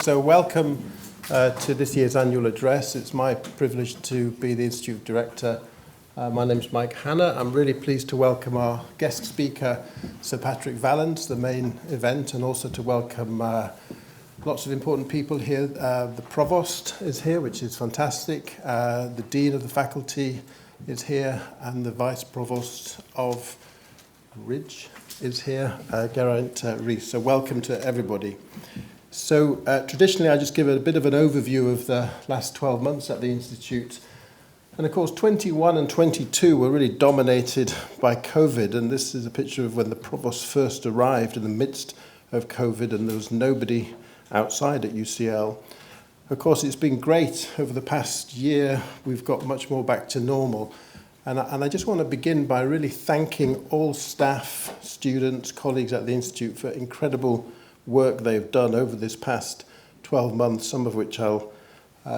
So welcome to this year's annual address. It's my privilege to be the Institute Director. My name is Mike Hanna. I'm really pleased to welcome our guest speaker, Sir Patrick Vallance, the main event, and also to welcome lots of important people here. The Provost is here, which is fantastic. The Dean of the Faculty is here, and the Vice Provost of Ridge is here, Geraint Rees. So welcome to everybody. So traditionally, I just give a bit of an overview of the last 12 months at the Institute. And of course, 21 and 22 were really dominated by COVID. And this is a picture of when the Provost first arrived in the midst of COVID, and there was nobody outside at UCL. Of course, it's been great over the past year. We've got much more back to normal. And I just want to begin by really thanking all staff, students, colleagues at the Institute for incredible work they've done over this past 12 months, some of which I'll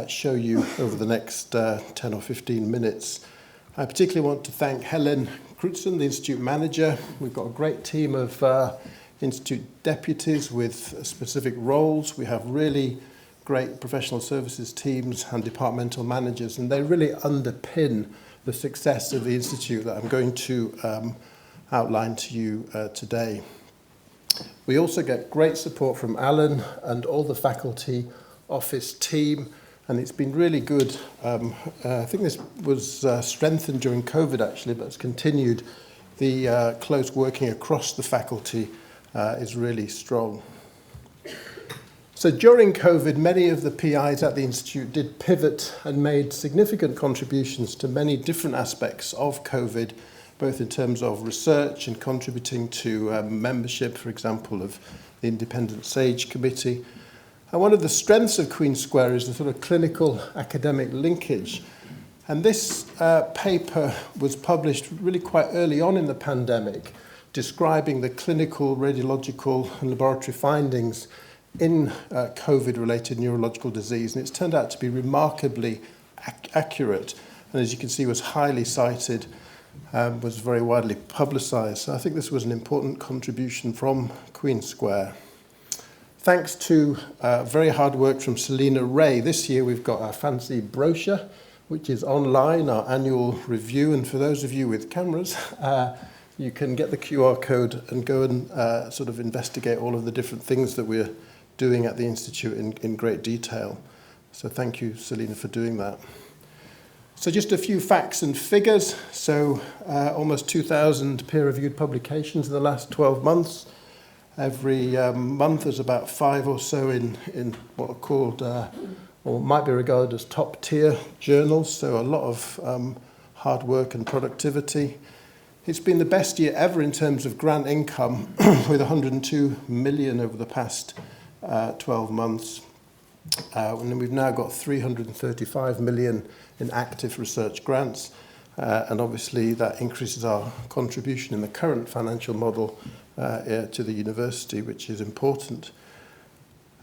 show you over the next 10 or 15 minutes. I particularly want to thank Helen Crutzen, the Institute Manager. We've got a great team of Institute deputies with specific roles. We have really great professional services teams and departmental managers, and they really underpin the success of the Institute that I'm going to outline to you today. We also get great support from Alan and all the faculty office team, and it's been really good. I think this was strengthened during COVID actually, but it's continued. The close working across the faculty is really strong. So during COVID, many of the PIs at the Institute did pivot and made significant contributions to many different aspects of COVID, both in terms of research and contributing to membership, for example, of the Independent SAGE Committee. And one of the strengths of Queen Square is the sort of clinical academic linkage. And this paper was published really quite early on in the pandemic, describing the clinical, radiological and laboratory findings in COVID-related neurological disease. And it's turned out to be remarkably accurate. And as you can see, was highly cited, was very widely publicised. So I think this was an important contribution from Queen Square. Thanks to very hard work from Selina Ray, this year we've got our fancy brochure, which is online, our annual review. And for those of you with cameras, you can get the QR code and go and sort of investigate all of the different things that we're doing at the Institute in great detail. So thank you, Selina, for doing that. So just a few facts and figures. So almost 2,000 peer-reviewed publications in the last 12 months. Every month there's about 5 or so in what are called, or might be regarded as top-tier journals. So a lot of hard work and productivity. It's been the best year ever in terms of grant income, with 102 million over the past 12 months. And we've now got 335 million in active research grants, and obviously that increases our contribution in the current financial model to the university, which is important.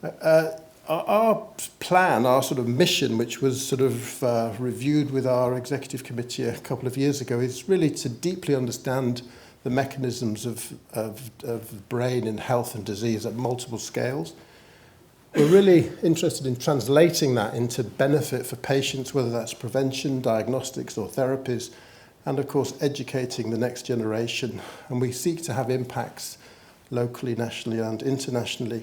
Our plan, our sort of mission, which was sort of reviewed with our executive committee a couple of years ago, is really to deeply understand the mechanisms of the brain in health and disease at multiple scales. We're really interested in translating that into benefit for patients, whether that's prevention, diagnostics or therapies, and of course educating the next generation. And we seek to have impacts locally, nationally and internationally.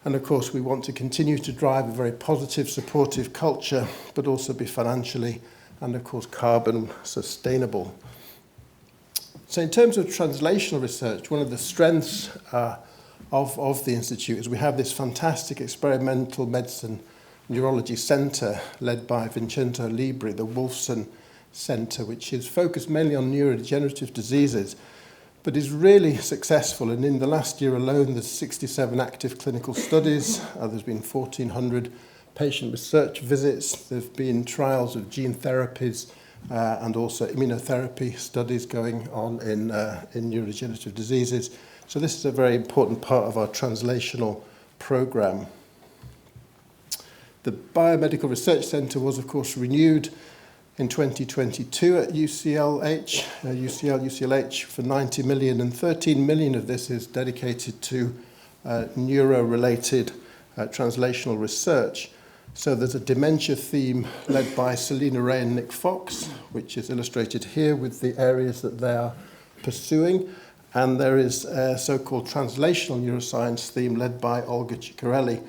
And of course we want to continue to drive a very positive, supportive culture, but also be financially and of course carbon sustainable. So in terms of translational research, one of the strengths of the Institute is we have this fantastic experimental medicine neurology centre led by Vincenzo Libri, the Wolfson Centre, which is focused mainly on neurodegenerative diseases, but is really successful. And in the last year alone, there's 67 active clinical studies. There's been 1,400 patient research visits. There have been trials of gene therapies and also immunotherapy studies going on in neurodegenerative diseases. So this is a very important part of our translational program. The Biomedical Research Centre was, of course, renewed in 2022 at UCLH for 90 million, and 13 million of this is dedicated to neuro-related translational research. So there's a dementia theme led by Selina Ray and Nick Fox, which is illustrated here with the areas that they are pursuing. And there is a so-called translational neuroscience theme led by Olga Ciccarelli.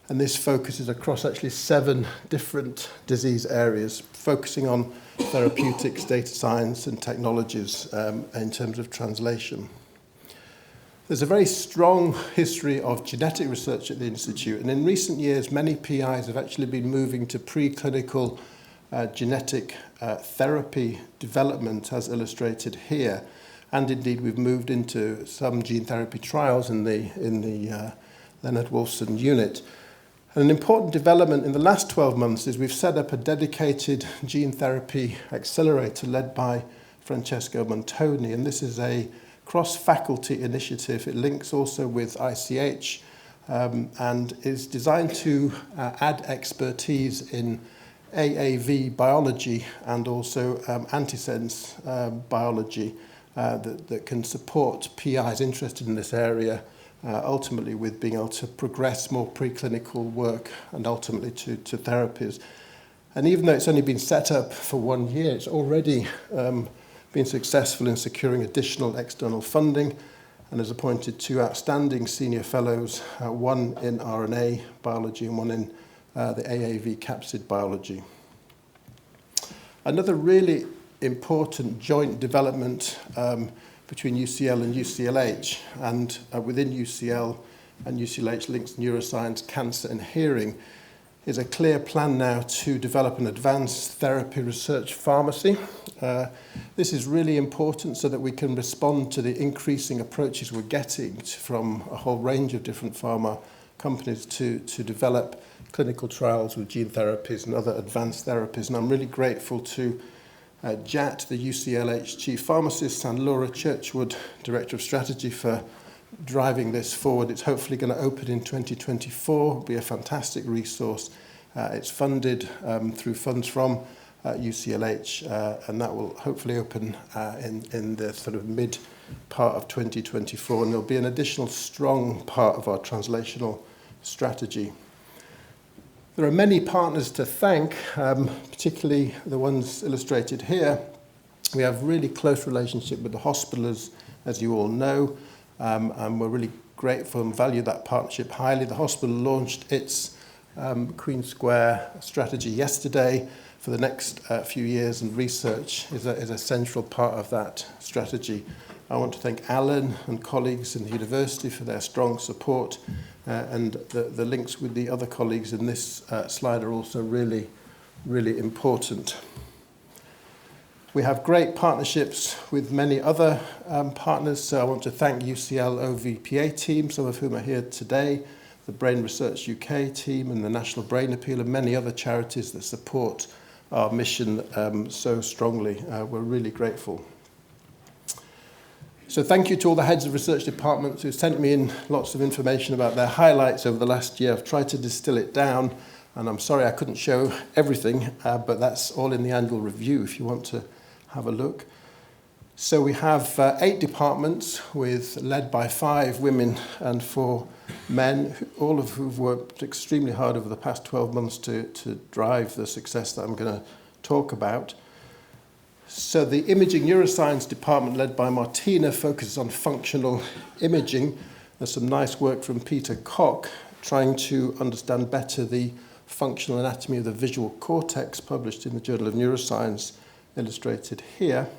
And this focuses across actually 7 different disease areas, focusing on therapeutics, data science, and technologies in terms of translation. There's a very strong history of genetic research at the Institute, and in recent years, many PIs have actually been moving to preclinical genetic therapy development, as illustrated here. And indeed, we've moved into some gene therapy trials in the Leonard Wolfson unit. And an important development in the last 12 months is we've set up a dedicated gene therapy accelerator led by Francesco Montoni, and this is a cross-faculty initiative. It links also with ICH and is designed to add expertise in AAV biology and also antisense biology that can support PIs interested in this area, ultimately with being able to progress more preclinical work and ultimately to therapies. And even though it's only been set up for 1 year, it's already been successful in securing additional external funding and has appointed 2 outstanding senior fellows, one in RNA biology and one in the AAV capsid biology. Another really important joint development between UCL and UCLH, and within UCL and UCLH links neuroscience, cancer and hearing, is a clear plan now to develop an advanced therapy research pharmacy. This is really important so that we can respond to the increasing approaches we're getting from a whole range of different pharma companies to develop clinical trials with gene therapies and other advanced therapies. And I'm really grateful to Jat, the UCLH chief pharmacist, and Laura Churchwood, director of strategy, for driving this forward. It's hopefully going to open in 2024, be a fantastic resource. It's funded through funds from UCLH, and that will hopefully open in the sort of mid part of 2024, and there'll be an additional strong part of our translational strategy. There are many partners to thank, particularly the ones illustrated here. We have really close relationship with the hospitals, as you all know, and we're really grateful and value that partnership highly. The hospital launched its Queen Square strategy yesterday for the next few years, and research is a central part of that strategy. I want to thank Alan and colleagues in the university for their strong support, and the links with the other colleagues in this slide are also really, really important. We have great partnerships with many other partners, so I want to thank UCL OVPA team, some of whom are here today, the Brain Research UK team and the National Brain Appeal, and many other charities that support our mission so strongly. We're really grateful. So thank you to all the heads of research departments who sent me in lots of information about their highlights over the last year. I've tried to distill it down, and I'm sorry I couldn't show everything, but that's all in the annual review if you want to have a look. So we have 8 departments led by 5 women and 4 men, all of who've worked extremely hard over the past 12 months to drive the success that I'm going to talk about. So the Imaging Neuroscience department, led by Martina, focuses on functional imaging. There's some nice work from Peter Koch, trying to understand better the functional anatomy of the visual cortex, published in the Journal of Neuroscience, illustrated here.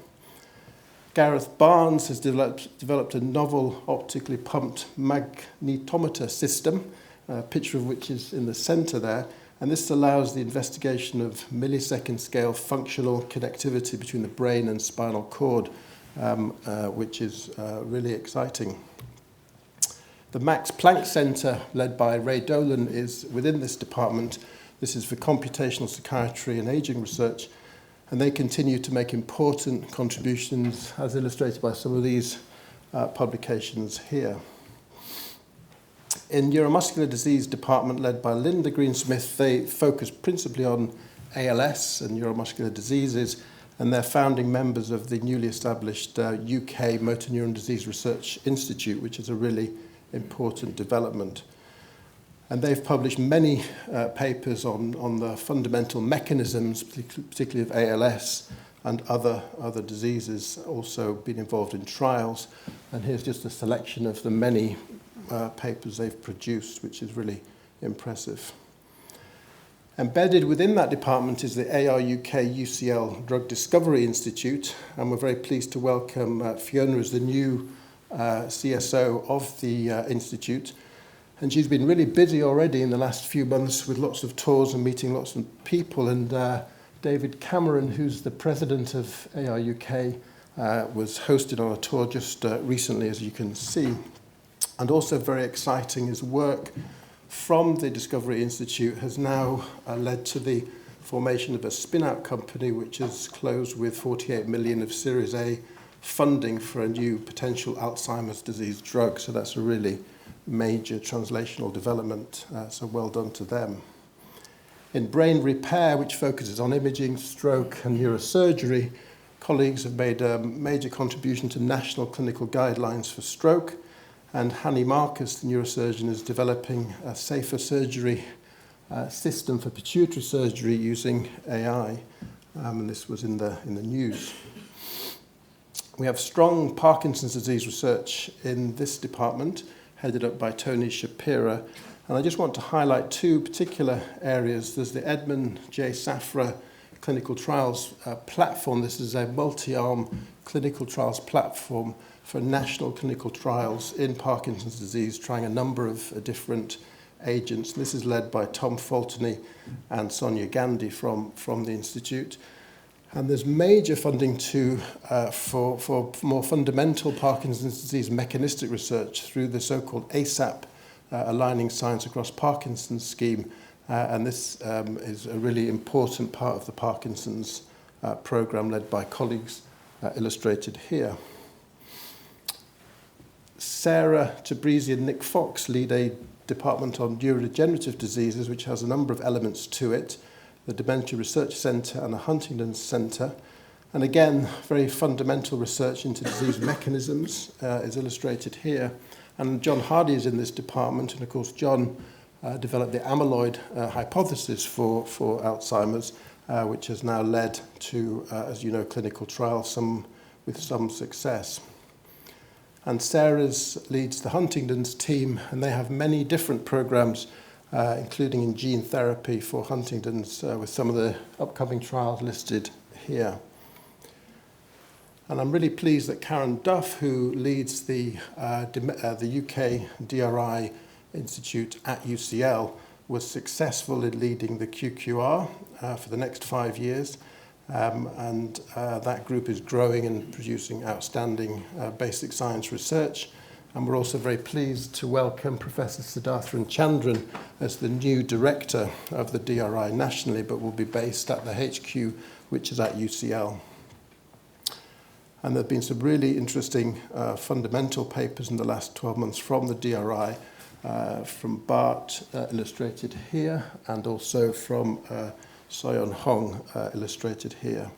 Gareth Barnes has developed a novel optically pumped magnetometer system, a picture of which is in the center there. And this allows the investigation of millisecond scale functional connectivity between the brain and spinal cord, which is really exciting. The Max Planck Center, led by Ray Dolan, is within this department. This is for computational psychiatry and aging research, and they continue to make important contributions, as illustrated by some of these publications here. In neuromuscular disease department, led by Linda Greensmith, they focus principally on ALS and neuromuscular diseases, and they're founding members of the newly established UK Motor Neuron Disease Research Institute, which is a really important development. And they've published many papers on the fundamental mechanisms, particularly of ALS and other diseases, also been involved in trials. And here's just a selection of the many papers they've produced, which is really impressive. Embedded within that department is the ARUK UCL Drug Discovery Institute, and we're very pleased to welcome Fiona as the new CSO of the Institute. And she's been really busy already in the last few months with lots of tours and meeting lots of people. And David Cameron, who's the president of ARUK, was hosted on a tour just recently, as you can see. And also very exciting, his work from the Discovery Institute has now led to the formation of a spin-out company which has closed with 48 million of Series A funding for a new potential Alzheimer's disease drug. So that's a really major translational development, so well done to them. In brain repair, which focuses on imaging, stroke and neurosurgery, colleagues have made a major contribution to national clinical guidelines for stroke. And Hanna Marcus, the neurosurgeon, is developing a safer surgery system for pituitary surgery using AI. And this was in the news. We have strong Parkinson's disease research in this department, headed up by Tony Shapira. And I just want to highlight two particular areas. There's the Edmund J. Safra clinical trials platform. This is a multi-arm clinical trials platform for national clinical trials in Parkinson's disease, trying a number of different agents. This is led by Tom Fultony and Sonia Gandhi from the Institute. And there's major funding for more fundamental Parkinson's disease mechanistic research through the so-called ASAP, Aligning Science Across Parkinson's scheme. And this is a really important part of the Parkinson's program led by colleagues illustrated here. Sarah Tabrizi and Nick Fox lead a department on neurodegenerative diseases, which has a number of elements to it, the Dementia Research Centre and the Huntington's Centre. And again, very fundamental research into disease mechanisms is illustrated here. And John Hardy is in this department, and of course John developed the amyloid hypothesis for Alzheimer's, which has now led to, as you know, clinical trials, with some success. And Sarah's leads the Huntington's team, and they have many different programs, including in gene therapy for Huntington's, with some of the upcoming trials listed here. And I'm really pleased that Karen Duff, who leads the UK DRI Institute at UCL, was successful in leading the QQR for the next 5 years. And that group is growing and producing outstanding basic science research. And we're also very pleased to welcome Professor Siddharthan Chandran as the new director of the DRI nationally, but will be based at the HQ, which is at UCL. And there have been some really interesting fundamental papers in the last 12 months from the DRI, from Bart, illustrated here, and also from Soyeon Hong, illustrated here.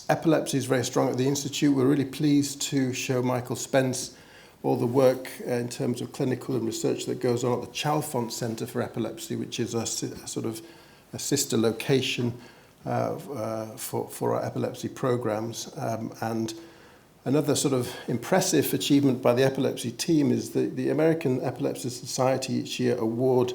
Epilepsy is very strong at the Institute. We're really pleased to show Michael Spence all the work in terms of clinical and research that goes on at the Chalfont Centre for Epilepsy, which is a sort of a sister location for our epilepsy programs. And another sort of impressive achievement by the epilepsy team is the American Epilepsy Society each year award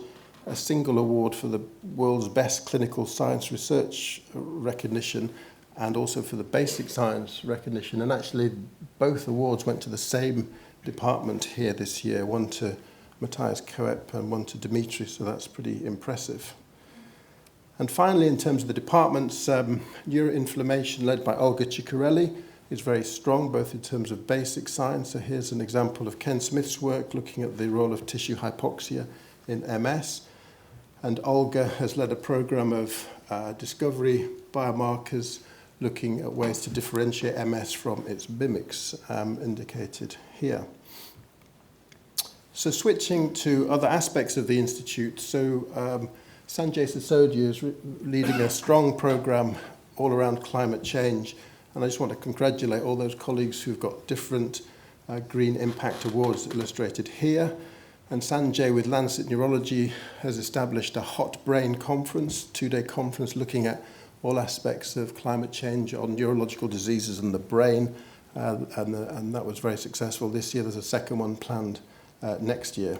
a single award for the world's best clinical science research recognition, and also for the basic science recognition. And actually, both awards went to the same department here this year, one to Matthias Coep and one to Dimitri, so that's pretty impressive. And finally, in terms of the departments, neuroinflammation, led by Olga Ciccarelli, is very strong, both in terms of basic science. So here's an example of Ken Smith's work looking at the role of tissue hypoxia in MS. And Olga has led a program of discovery biomarkers looking at ways to differentiate MS from its mimics, indicated here. So switching to other aspects of the Institute, so Sanjay Sisodia is leading a strong program all around climate change, and I just want to congratulate all those colleagues who've got different Green Impact Awards illustrated here. And Sanjay with Lancet Neurology has established a Hot Brain Conference, 2-day conference looking at all aspects of climate change on neurological diseases in the brain, and that was very successful this year. There's a second one planned next year.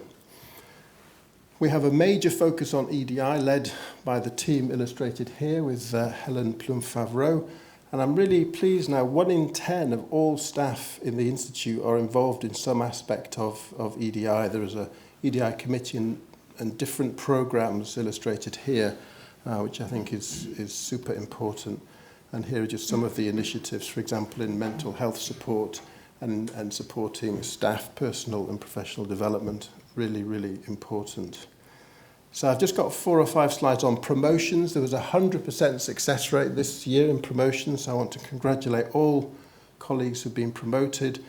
We have a major focus on EDI led by the team illustrated here with Helen Plum-Favreau. And I'm really pleased now 1 in 10 of all staff in the Institute are involved in some aspect of EDI. There is a EDI committee and different programs illustrated here, which I think is super important. And here are just some of the initiatives, for example, in mental health support and supporting staff, personal and professional development. Really, really important. So I've just got 4 or 5 slides on promotions. There was a 100% success rate this year in promotions. So I want to congratulate all colleagues who've been promoted.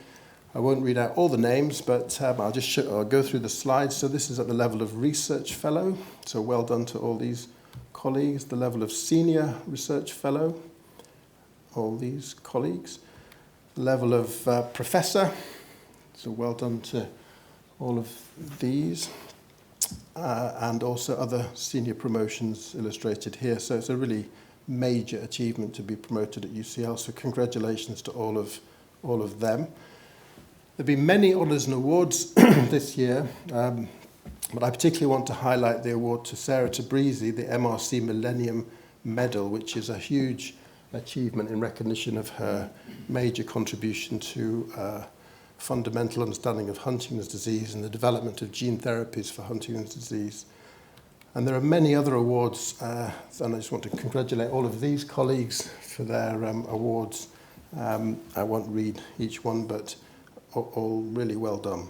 I won't read out all the names, but I'll go through the slides. So this is at the level of research fellow. So well done to all these colleagues. The level of senior research fellow, all these colleagues. The level of professor. So well done to all of these. And also other senior promotions illustrated here. So it's a really major achievement to be promoted at UCL. So congratulations to all of them. There have been many honours and awards this year, but I particularly want to highlight the award to Sarah Tabrizi, the MRC Millennium Medal, which is a huge achievement in recognition of her major contribution to fundamental understanding of Huntington's disease and the development of gene therapies for Huntington's disease. And there are many other awards, and I just want to congratulate all of these colleagues for their awards. I won't read each one, but all really well done.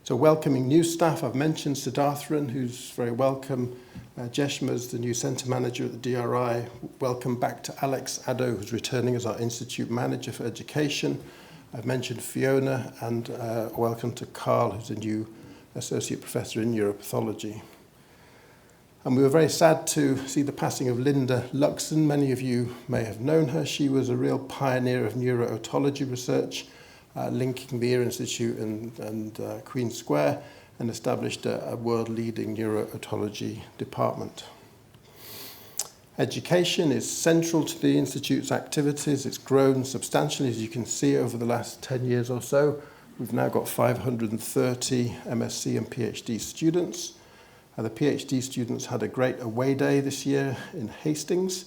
So welcoming new staff, I've mentioned Siddharthan, who's very welcome. Jeshma's the new centre manager at the DRI. Welcome back to Alex Addo, who's returning as our Institute Manager for Education. I've mentioned Fiona, and welcome to Carl, who's a new Associate Professor in Neuropathology. And we were very sad to see the passing of Linda Luxon. Many of you may have known her. She was a real pioneer of neuro-otology research, linking the Ear Institute and Queen Square, and established a world-leading neuro-otology department. Education is central to the Institute's activities. It's grown substantially, as you can see, over the last 10 years or so. We've now got 530 MSc and PhD students. The PhD students had a great away day this year in Hastings.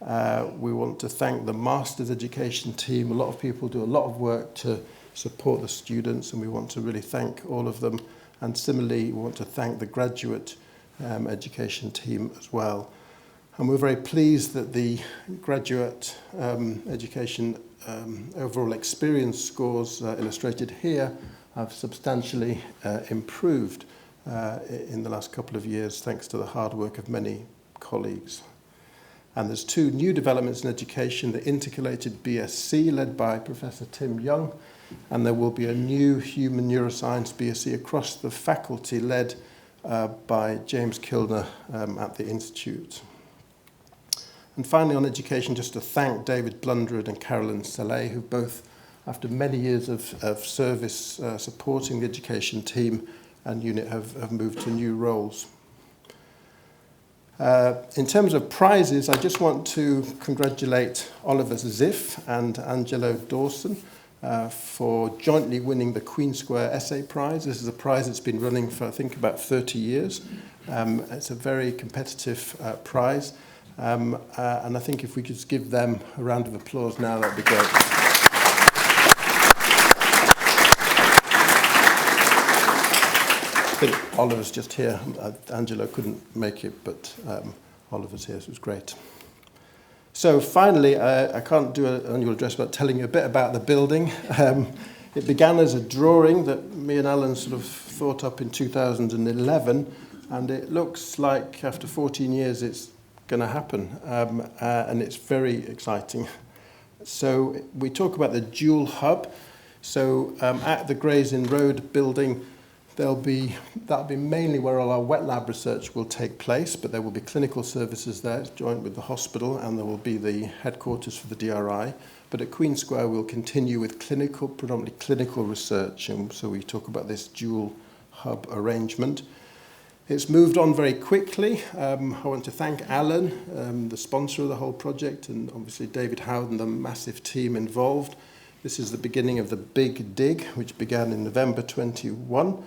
We want to thank the Master's Education team. A lot of people do a lot of work to support the students, and we want to really thank all of them. And similarly, we want to thank the graduate education team as well. And we're very pleased that the graduate education overall experience scores illustrated here have substantially improved in the last couple of years, thanks to the hard work of many colleagues. And there's 2 new developments in education, the intercalated BSc led by Professor Tim Young, and there will be a new human neuroscience BSc across the faculty led by James Kilner at the Institute. And finally on education, just to thank David Blunderud and Carolyn Saleh, who both, after many years of service supporting the education team and unit, have moved to new roles. In terms of prizes, I just want to congratulate Oliver Ziff and Angelo Dawson for jointly winning the Queen Square Essay Prize. This is a prize that's been running for, I think, about 30 years. It's a very competitive prize. And I think if we could just give them a round of applause now, that'd be great. I think Oliver's just here. Angelo couldn't make it, but Oliver's here, so it was great. So finally, I can't do an annual address without telling you a bit about the building. It began as a drawing that me and Alan sort of thought up in 2011, and it looks like after 14 years it's going to happen, and it's very exciting. So we talk about the dual hub. So at the Gray's Inn Road building, That'll be mainly where all our wet lab research will take place, but there will be clinical services there, joint with the hospital, and there will be the headquarters for the DRI. But at Queen Square, we'll continue with predominantly clinical research, and so we talk about this dual hub arrangement. It's moved on very quickly. I want to thank Alan, the sponsor of the whole project, and obviously David Howard and the massive team involved. This is the beginning of the big dig, which began in November 21.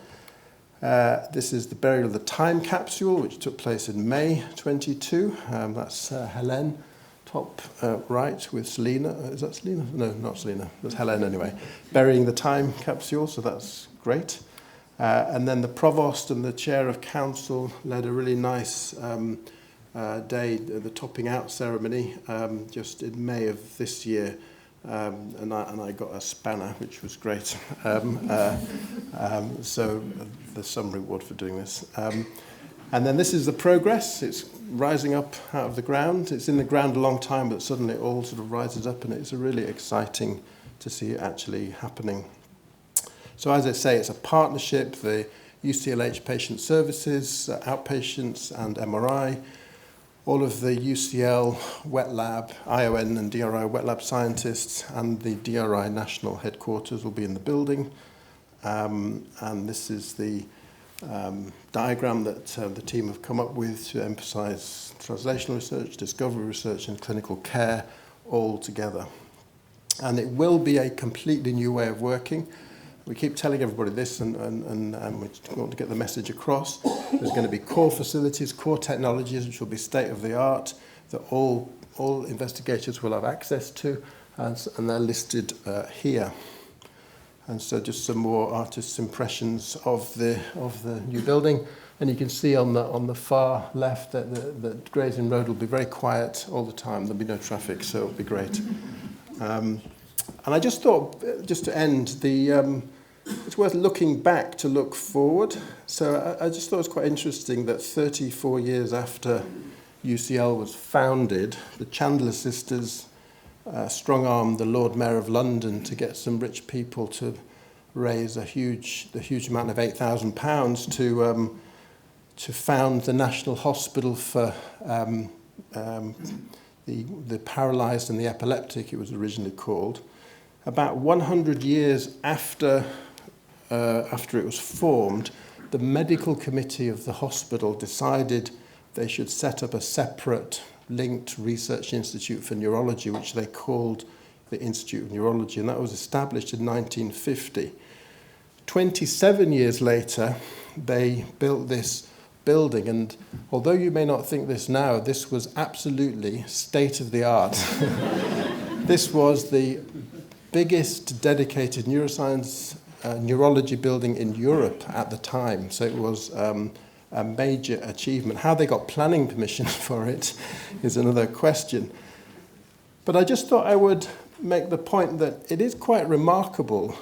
This is the burial of the time capsule, which took place in May 22. That's Helen, top right, with Selena. Is that Selena? No, not Selena. That's Helen anyway. Burying the time capsule, so that's great. And then the Provost and the Chair of Council led a really nice day, the topping out ceremony, just in May of this year. And I got a spanner, which was great. So there's some reward for doing this. And then this is the progress. It's rising up out of the ground. It's in the ground a long time, but suddenly it all sort of rises up, and it's really exciting to see it actually happening. So as I say, it's a partnership, the UCLH patient services, outpatients and MRI, all of the UCL wet lab, ION and DRI wet lab scientists, and the DRI national headquarters will be in the building. And this is the diagram that the team have come up with to emphasize translational research, discovery research, and clinical care all together. And it will be a completely new way of working. We keep telling everybody this, and we want to get the message across. There's going to be core facilities, core technologies, which will be state-of-the-art, that all investigators will have access to, and they're listed here. And so just some more artists' impressions of the new building. And you can see on the far left that Gray's Inn Road will be very quiet all the time. There'll be no traffic, so it'll be great. And I just thought, just to end, it's worth looking back to look forward. So I just thought it was quite interesting that 34 years after UCL was founded, the Chandler sisters strong-armed the Lord Mayor of London to get some rich people to raise the huge amount of £8,000 to found the National Hospital for the paralysed and the epileptic, it was originally called. About 100 years after it was formed, the medical committee of the hospital decided they should set up a separate linked research institute for neurology, which they called the Institute of Neurology, and that was established in 1950. 27 years later, they built this building, and although you may not think this now, this was absolutely state-of-the-art. This was the biggest dedicated neuroscience neurology building in Europe at the time, so it was a major achievement. How they got planning permission for it is another question. But I just thought I would make the point that it is quite remarkable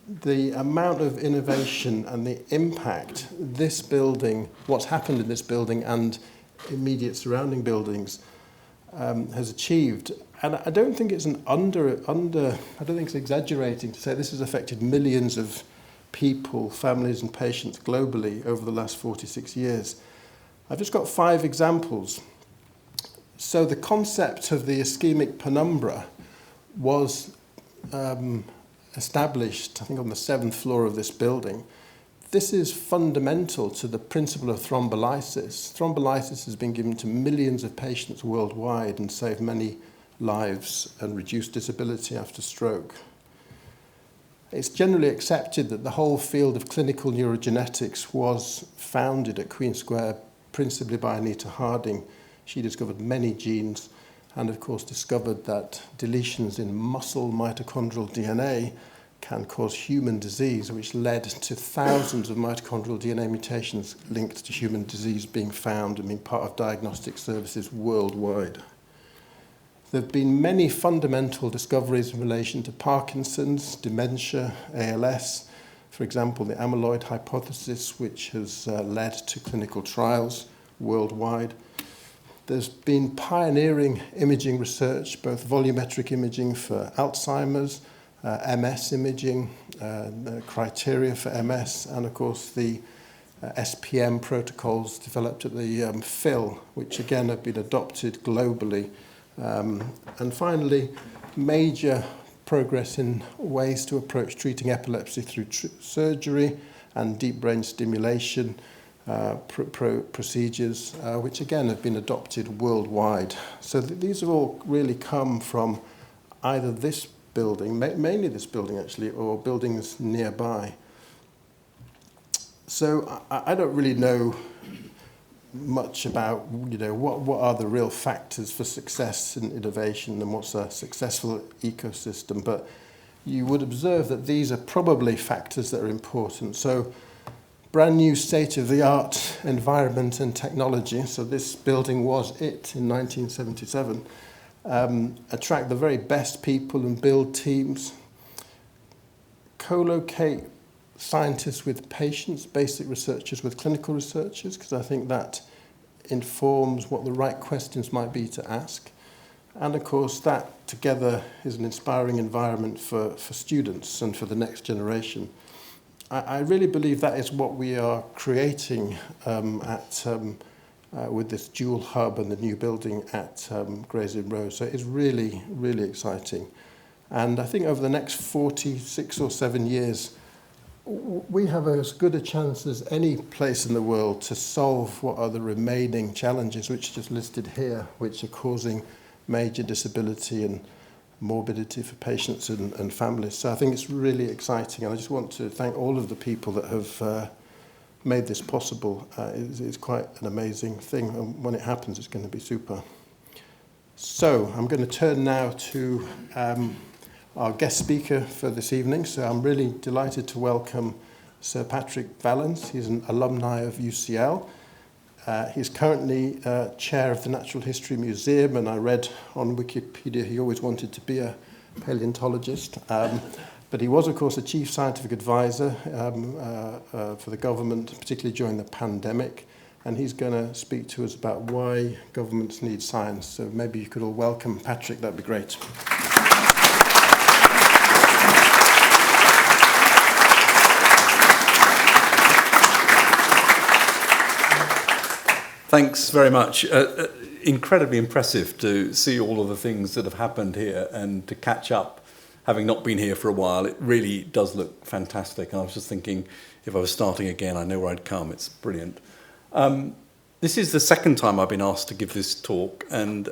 the amount of innovation and the impact this building, what's happened in this building and immediate surrounding buildings has achieved. And I don't think it's I don't think it's exaggerating to say this has affected millions of people, families and patients globally over the last 46 years. I've just got 5 examples. So the concept of the ischemic penumbra was established, I think, on the 7th floor of this building. This is fundamental to the principle of thrombolysis. Thrombolysis has been given to millions of patients worldwide and saved many lives and reduced disability after stroke. It's generally accepted that the whole field of clinical neurogenetics was founded at Queen Square principally by Anita Harding. She discovered many genes and, of course, discovered that deletions in muscle mitochondrial DNA can cause human disease, which led to thousands of mitochondrial DNA mutations linked to human disease being found and being part of diagnostic services worldwide. There have been many fundamental discoveries in relation to Parkinson's, dementia, ALS, for example, the amyloid hypothesis, which has led to clinical trials worldwide. There's been pioneering imaging research, both volumetric imaging for Alzheimer's MS imaging, the criteria for MS, and of course the SPM protocols developed at the PHIL, which again have been adopted globally. And finally, major progress in ways to approach treating epilepsy through surgery and deep brain stimulation procedures, which again have been adopted worldwide. So these have all really come from either this building, mainly this building actually, or buildings nearby. So I don't really know much about, what are the real factors for success in innovation and what's a successful ecosystem, but you would observe that these are probably factors that are important. So brand new state-of-the-art environment and technology, so this building was it in 1977, attract the very best people and build teams, co-locate scientists with patients, basic researchers with clinical researchers, because I think that informs what the right questions might be to ask. And of course, that together is an inspiring environment for students and for the next generation. I really believe that is what we are creating with this dual hub and the new building at Gray's Inn Road. So it's really, really exciting. And I think over the next 46 or 7 years, we have as good a chance as any place in the world to solve what are the remaining challenges, which are just listed here, which are causing major disability and morbidity for patients and families. So I think it's really exciting, and I just want to thank all of the people that have made this possible. It's quite an amazing thing, and when it happens, it's going to be super. So I'm going to turn now to our guest speaker for this evening. So I'm really delighted to welcome Sir Patrick Vallance. He's an alumni of UCL. He's currently chair of the Natural History Museum, and I read on Wikipedia he always wanted to be a paleontologist. But he was, of course, a chief scientific advisor for the government, particularly during the pandemic. And he's going to speak to us about why governments need science. So maybe you could all welcome Patrick, that'd be great. Thanks very much. Incredibly impressive to see all of the things that have happened here and to catch up, having not been here for a while. It really does look fantastic. And I was just thinking, if I was starting again, I know where I'd come. It's brilliant. This is the second time I've been asked to give this talk. And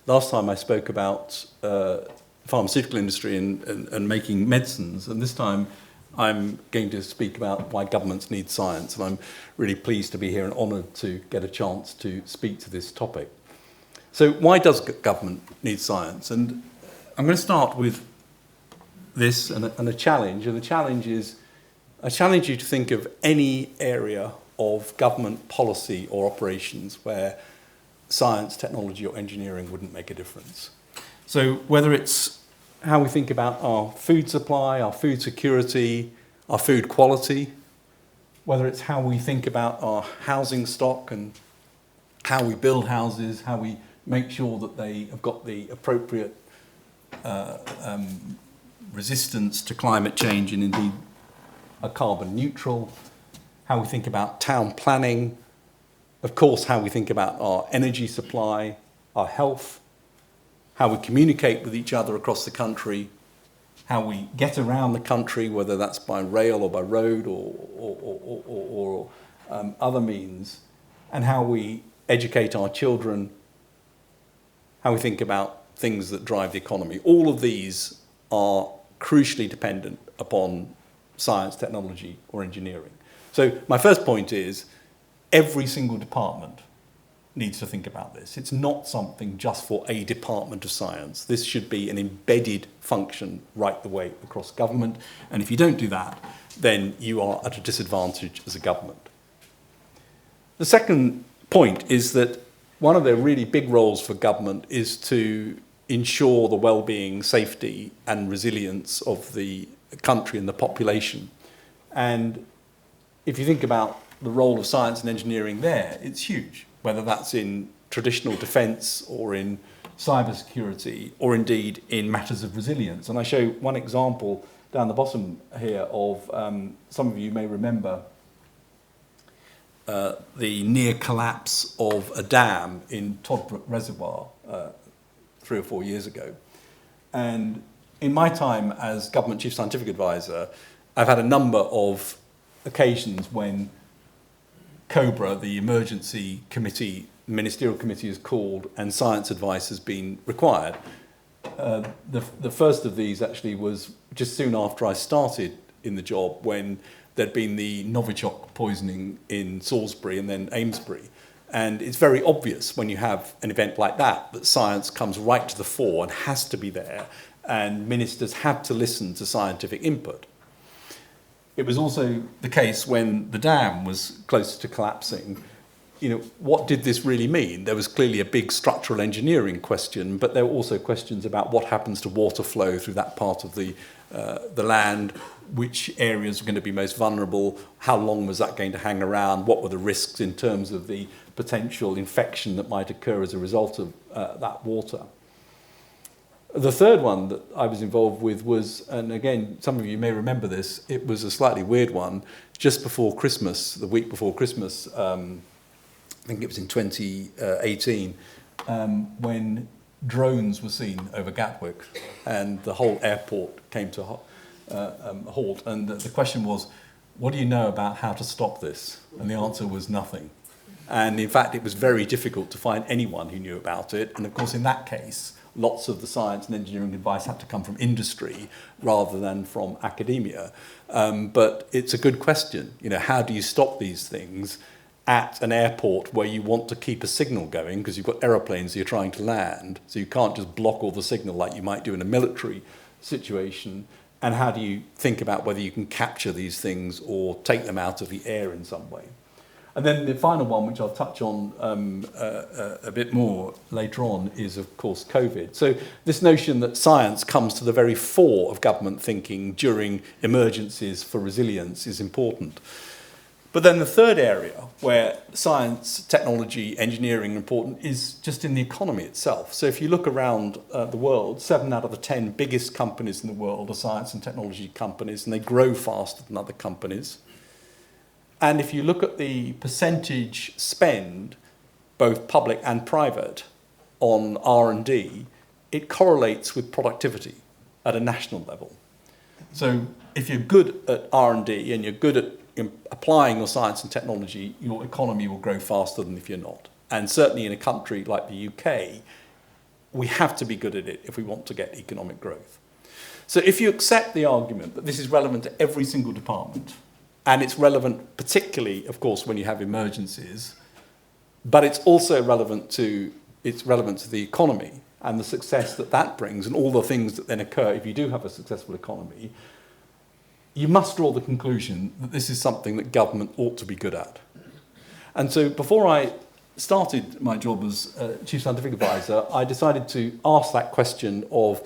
last time I spoke about pharmaceutical industry and making medicines. And this time I'm going to speak about why governments need science, and I'm really pleased to be here and honoured to get a chance to speak to this topic. So why does government need science? And I'm going to start with this and a challenge, and the challenge is, I challenge you to think of any area of government policy or operations where science, technology or engineering wouldn't make a difference. So whether it's how we think about our food supply, our food security, our food quality, whether it's how we think about our housing stock and how we build houses, how we make sure that they have got the appropriate resistance to climate change and indeed are carbon neutral, how we think about town planning, of course how we think about our energy supply, our health, how we communicate with each other across the country, how we get around the country, whether that's by rail or by road or other means, and how we educate our children, how we think about things that drive the economy. All of these are crucially dependent upon science, technology, or engineering. So my first point is every single department needs to think about this. It's not something just for a department of science. This should be an embedded function right the way across government. And if you don't do that, then you are at a disadvantage as a government. The second point is that one of the really big roles for government is to ensure the well-being, safety and resilience of the country and the population. And if you think about the role of science and engineering there, it's huge, whether that's in traditional defence or in cybersecurity, or indeed in matters of resilience. And I show one example down the bottom here of, some of you may remember, the near collapse of a dam in Toddbrook Reservoir 3 or 4 years ago. And in my time as Government Chief Scientific Advisor, I've had a number of occasions when COBRA, the emergency committee, ministerial committee is called and science advice has been required. The first of these actually was just soon after I started in the job, when there'd been the Novichok poisoning in Salisbury and then Amesbury. And it's very obvious when you have an event like that science comes right to the fore and has to be there, and ministers have to listen to scientific input. It was also the case when the dam was close to collapsing. You know, what did this really mean? There was clearly a big structural engineering question, but there were also questions about what happens to water flow through that part of the land, which areas were going to be most vulnerable, how long was that going to hang around, what were the risks in terms of the potential infection that might occur as a result of that water. The third one that I was involved with was, and again, some of you may remember this, it was a slightly weird one, just before Christmas, the week before Christmas, I think it was in 2018, when drones were seen over Gatwick and the whole airport came to a halt. And the question was, what do you know about how to stop this? And the answer was nothing. And in fact, it was very difficult to find anyone who knew about it. And of course, in that case, lots of the science and engineering advice had to come from industry rather than from academia. But it's a good question. You know, how do you stop these things at an airport where you want to keep a signal going because you've got aeroplanes you're trying to land, so you can't just block all the signal like you might do in a military situation? And how do you think about whether you can capture these things or take them out of the air in some way? And then the final one, which I'll touch on a bit more later on, is, of course, COVID. So this notion that science comes to the very fore of government thinking during emergencies for resilience is important. But then the third area where science, technology, engineering are important is just in the economy itself. So if you look around the world, 7 out of the 10 biggest companies in the world are science and technology companies, and they grow faster than other companies. And if you look at the percentage spend, both public and private, on R&D, it correlates with productivity at a national level. So if you're good at R&D and you're good at applying your science and technology, your economy will grow faster than if you're not. And certainly in a country like the UK, we have to be good at it if we want to get economic growth. So if you accept the argument that this is relevant to every single department, and it's relevant particularly, of course, when you have emergencies, but it's also relevant to the economy and the success that that brings and all the things that then occur if you do have a successful economy, you must draw the conclusion that this is something that government ought to be good at. And so before I started my job as Chief Scientific Advisor, I decided to ask that question of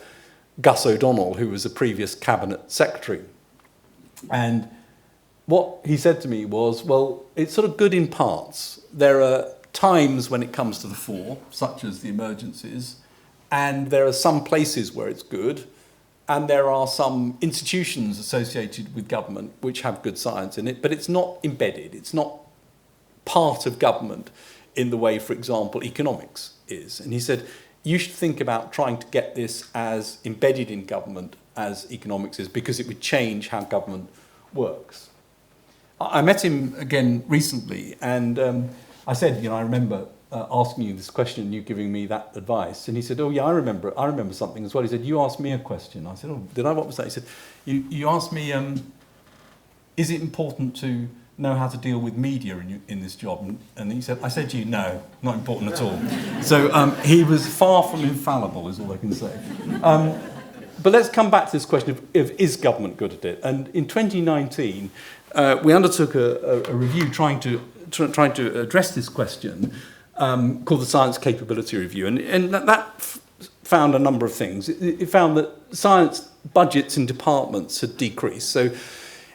Gus O'Donnell, who was a previous Cabinet Secretary. And what he said to me was, well, it's sort of good in parts. There are times when it comes to the fore, such as the emergencies, and there are some places where it's good, and there are some institutions associated with government which have good science in it, but it's not embedded. It's not part of government in the way, for example, economics is. And he said, you should think about trying to get this as embedded in government as economics is, because it would change how government works. I met him again recently, and I said, I remember asking you this question and you giving me that advice. And he said, oh yeah, I remember something as well. He said, you asked me a question. I said, oh, did I? What was that? He said, you asked me, is it important to know how to deal with media in this job? And he said, I said to you, no, not important at all. So he was far from infallible, is all I can say. But let's come back to this question of is government good at it? And in 2019, we undertook a review trying to address this question called the Science Capability Review. And that found a number of things. It found that science budgets in departments had decreased. So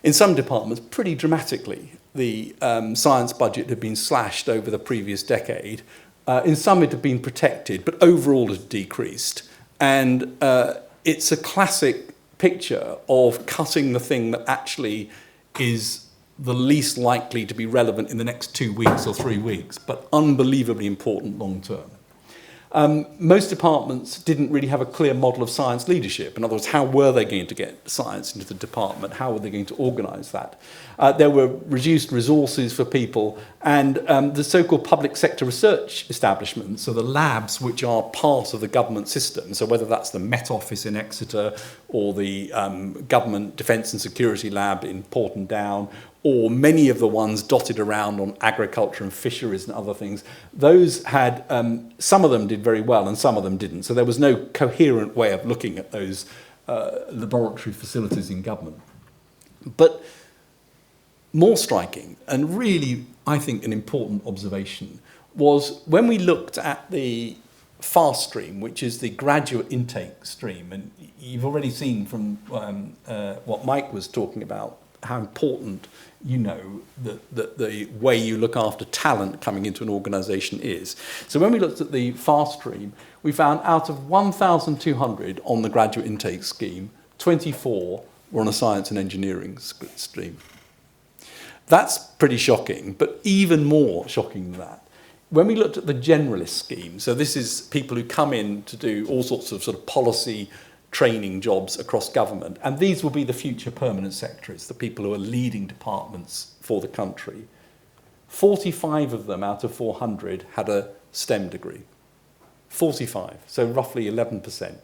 in some departments, pretty dramatically, the science budget had been slashed over the previous decade, In some it had been protected, but overall it had decreased. And it's a classic picture of cutting the thing that actually is the least likely to be relevant in the next 2 weeks or 3 weeks, but unbelievably important long term. Most departments didn't really have a clear model of science leadership. In other words, how were they going to get science into the department? How were they going to organise that? There were reduced resources for people, and the so-called public sector research establishments, so the labs which are part of the government system, so whether that's the Met Office in Exeter or the Government Defence and Security Lab in Porton Down, or many of the ones dotted around on agriculture and fisheries and other things, those had, some of them did very well and some of them didn't. So there was no coherent way of looking at those laboratory facilities in government. But more striking, and really, I think, an important observation, was when we looked at the FAST stream, which is the graduate intake stream, and you've already seen from what Mike was talking about, how important that the way you look after talent coming into an organisation is. So when we looked at the FAST stream, we found out of 1,200 on the graduate intake scheme, 24 were on a science and engineering stream. That's pretty shocking, but even more shocking than that, when we looked at the generalist scheme, so this is people who come in to do all sorts of sort of policy training jobs across government, and these will be the future permanent secretaries, the people who are leading departments for the country. 45 of them out of 400 had a STEM degree. 45, so roughly 11%.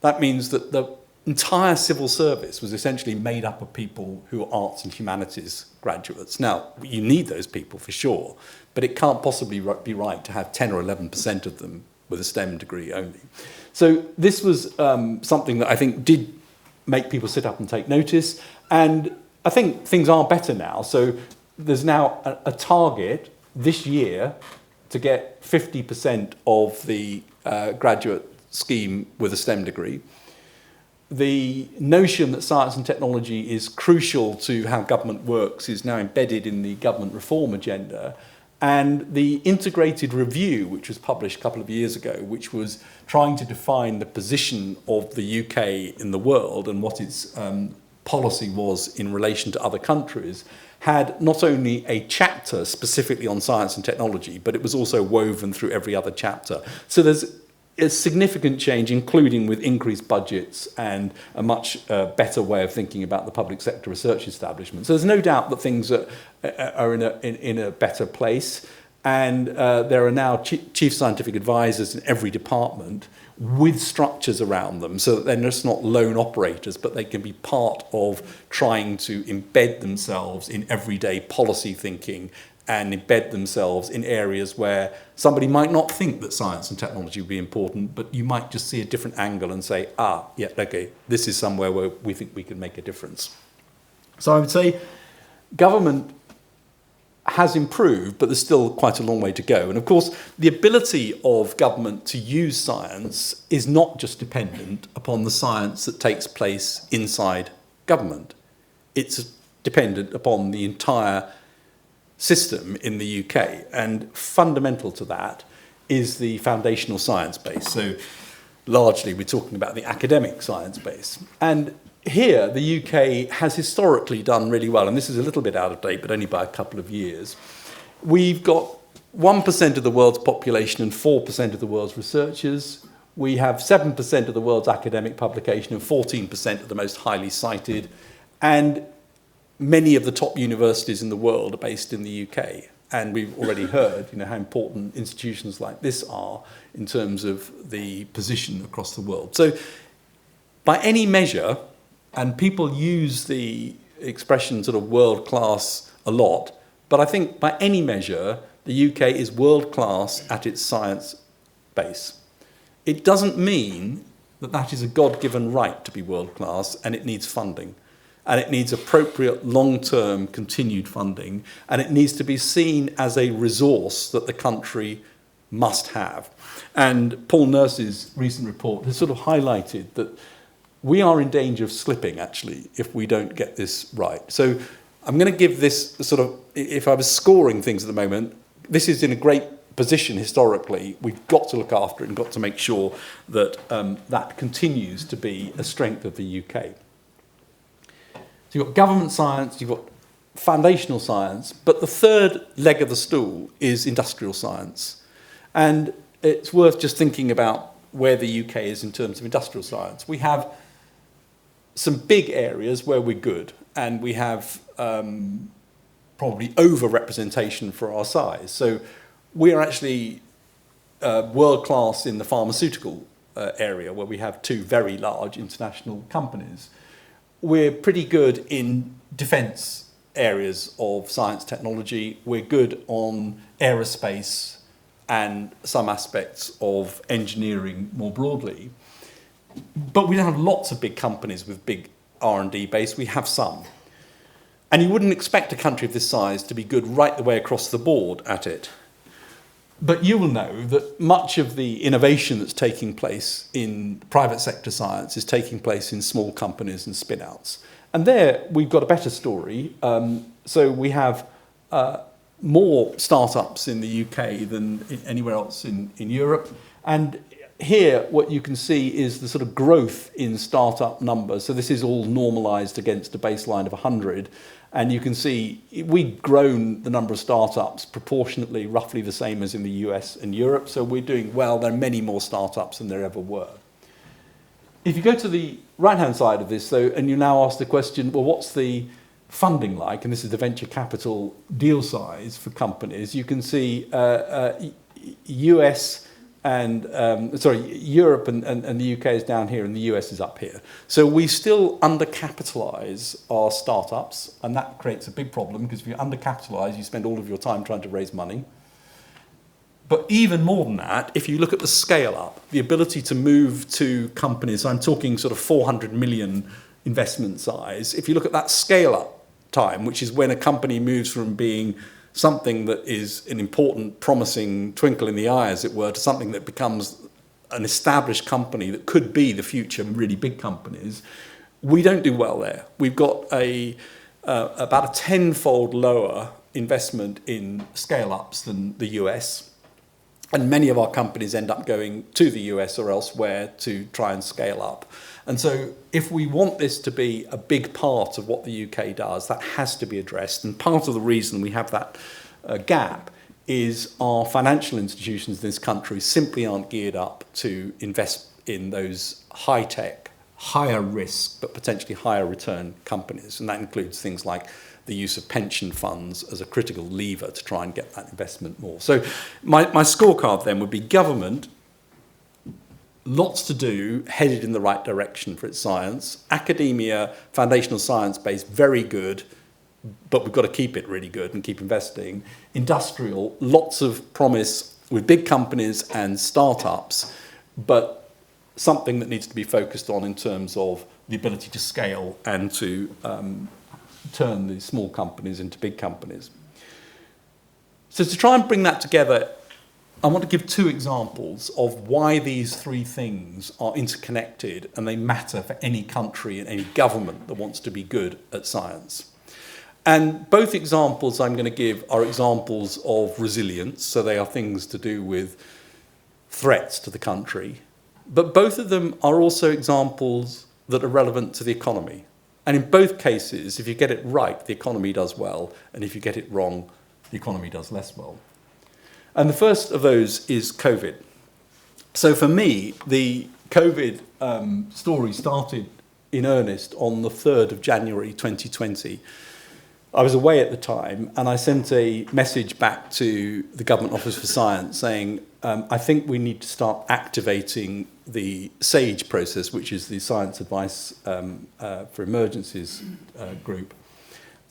That means that the entire civil service was essentially made up of people who are arts and humanities graduates. Now, you need those people for sure, but it can't possibly be right to have 10 or 11% of them with a STEM degree only. So this was something that I think did make people sit up and take notice, and I think things are better now. So there's now a target this year to get 50% of the graduate scheme with a STEM degree. The notion that science and technology is crucial to how government works is now embedded in the government reform agenda. And the integrated review, which was published a couple of years ago, which was trying to define the position of the UK in the world and what its policy was in relation to other countries, had not only a chapter specifically on science and technology, but it was also woven through every other chapter. So there's a significant change, including with increased budgets and a much better way of thinking about the public sector research establishment. So there's no doubt that things are in a better place, and there are now chief scientific advisors in every department with structures around them, so that they're just not lone operators, but they can be part of trying to embed themselves in everyday policy thinking and embed themselves in areas where somebody might not think that science and technology would be important, but you might just see a different angle and say, yeah, okay, this is somewhere where we think we can make a difference. So I would say government has improved, but there's still quite a long way to go. And of course, the ability of government to use science is not just dependent upon the science that takes place inside government. It's dependent upon the entire system in the UK, and fundamental to that is the foundational science base. So largely we're talking about the academic science base. And here the UK has historically done really well, and this is a little bit out of date, but only by a couple of years. We've got 1% of the world's population and 4% of the world's researchers. We have 7% of the world's academic publication and 14% of the most highly cited, and many of the top universities in the world are based in the UK. And we've already heard, how important institutions like this are in terms of the position across the world. So by any measure, and people use the expression sort of world-class a lot, but I think by any measure, the UK is world-class at its science base. It doesn't mean that that is a God-given right to be world-class, and it needs funding. And it needs appropriate long-term continued funding, and it needs to be seen as a resource that the country must have. And Paul Nurse's recent report has sort of highlighted that we are in danger of slipping, actually, if we don't get this right. So I'm going to give this sort of, if I was scoring things at the moment, this is in a great position historically, we've got to look after it and got to make sure that that continues to be a strength of the UK. So you've got government science, you've got foundational science, but the third leg of the stool is industrial science. And it's worth just thinking about where the UK is in terms of industrial science. We have some big areas where we're good, and we have probably over-representation for our size. So we are actually world-class in the pharmaceutical area, where we have two very large international companies. We're pretty good in defence areas of science technology. We're good on aerospace and some aspects of engineering more broadly. But we don't have lots of big companies with big R&D base. We have some. And you wouldn't expect a country of this size to be good right the way across the board at it. But you will know that much of the innovation that's taking place in private sector science is taking place in small companies and spin-outs. And there we've got a better story. So we have more startups in the UK than anywhere else in Europe. And here what you can see is the sort of growth in startup numbers. So this is all normalised against a baseline of 100. And you can see we've grown the number of startups proportionately roughly the same as in the US and Europe. So we're doing well. There are many more startups than there ever were. If you go to the right-hand side of this, though, and you now ask the question, well, what's the funding like? And this is the venture capital deal size for companies. You can see US and, Europe and the UK is down here and the US is up here. So we still undercapitalise our startups, and that creates a big problem because if you undercapitalise, you spend all of your time trying to raise money. But even more than that, if you look at the scale up, the ability to move to companies, I'm talking sort of 400 million investment size. If you look at that scale up time, which is when a company moves from being something that is an important, promising twinkle in the eye, as it were, to something that becomes an established company that could be the future really big companies, we don't do well there. We've got about a tenfold lower investment in scale-ups than the US. And many of our companies end up going to the US or elsewhere to try and scale up. And so if we want this to be a big part of what the UK does, that has to be addressed. And part of the reason we have that gap is our financial institutions in this country simply aren't geared up to invest in those high-tech, higher risk, but potentially higher return companies. And that includes things like the use of pension funds as a critical lever to try and get that investment more. So my scorecard then would be government, lots to do, headed in the right direction for its science. Academia, foundational science base, very good, but we've got to keep it really good and keep investing. Industrial, lots of promise with big companies and startups, but something that needs to be focused on in terms of the ability to scale and to turn these small companies into big companies. So to try and bring that together, I want to give two examples of why these three things are interconnected and they matter for any country and any government that wants to be good at science. And both examples I'm going to give are examples of resilience, so they are things to do with threats to the country. But both of them are also examples that are relevant to the economy. And in both cases, if you get it right, the economy does well, and if you get it wrong, the economy does less well. And the first of those is COVID. So for me, the COVID story started in earnest on the 3rd of January 2020. I was away at the time, and I sent a message back to the Government Office for Science saying, I think we need to start activating the SAGE process, which is the Science Advice for Emergencies group,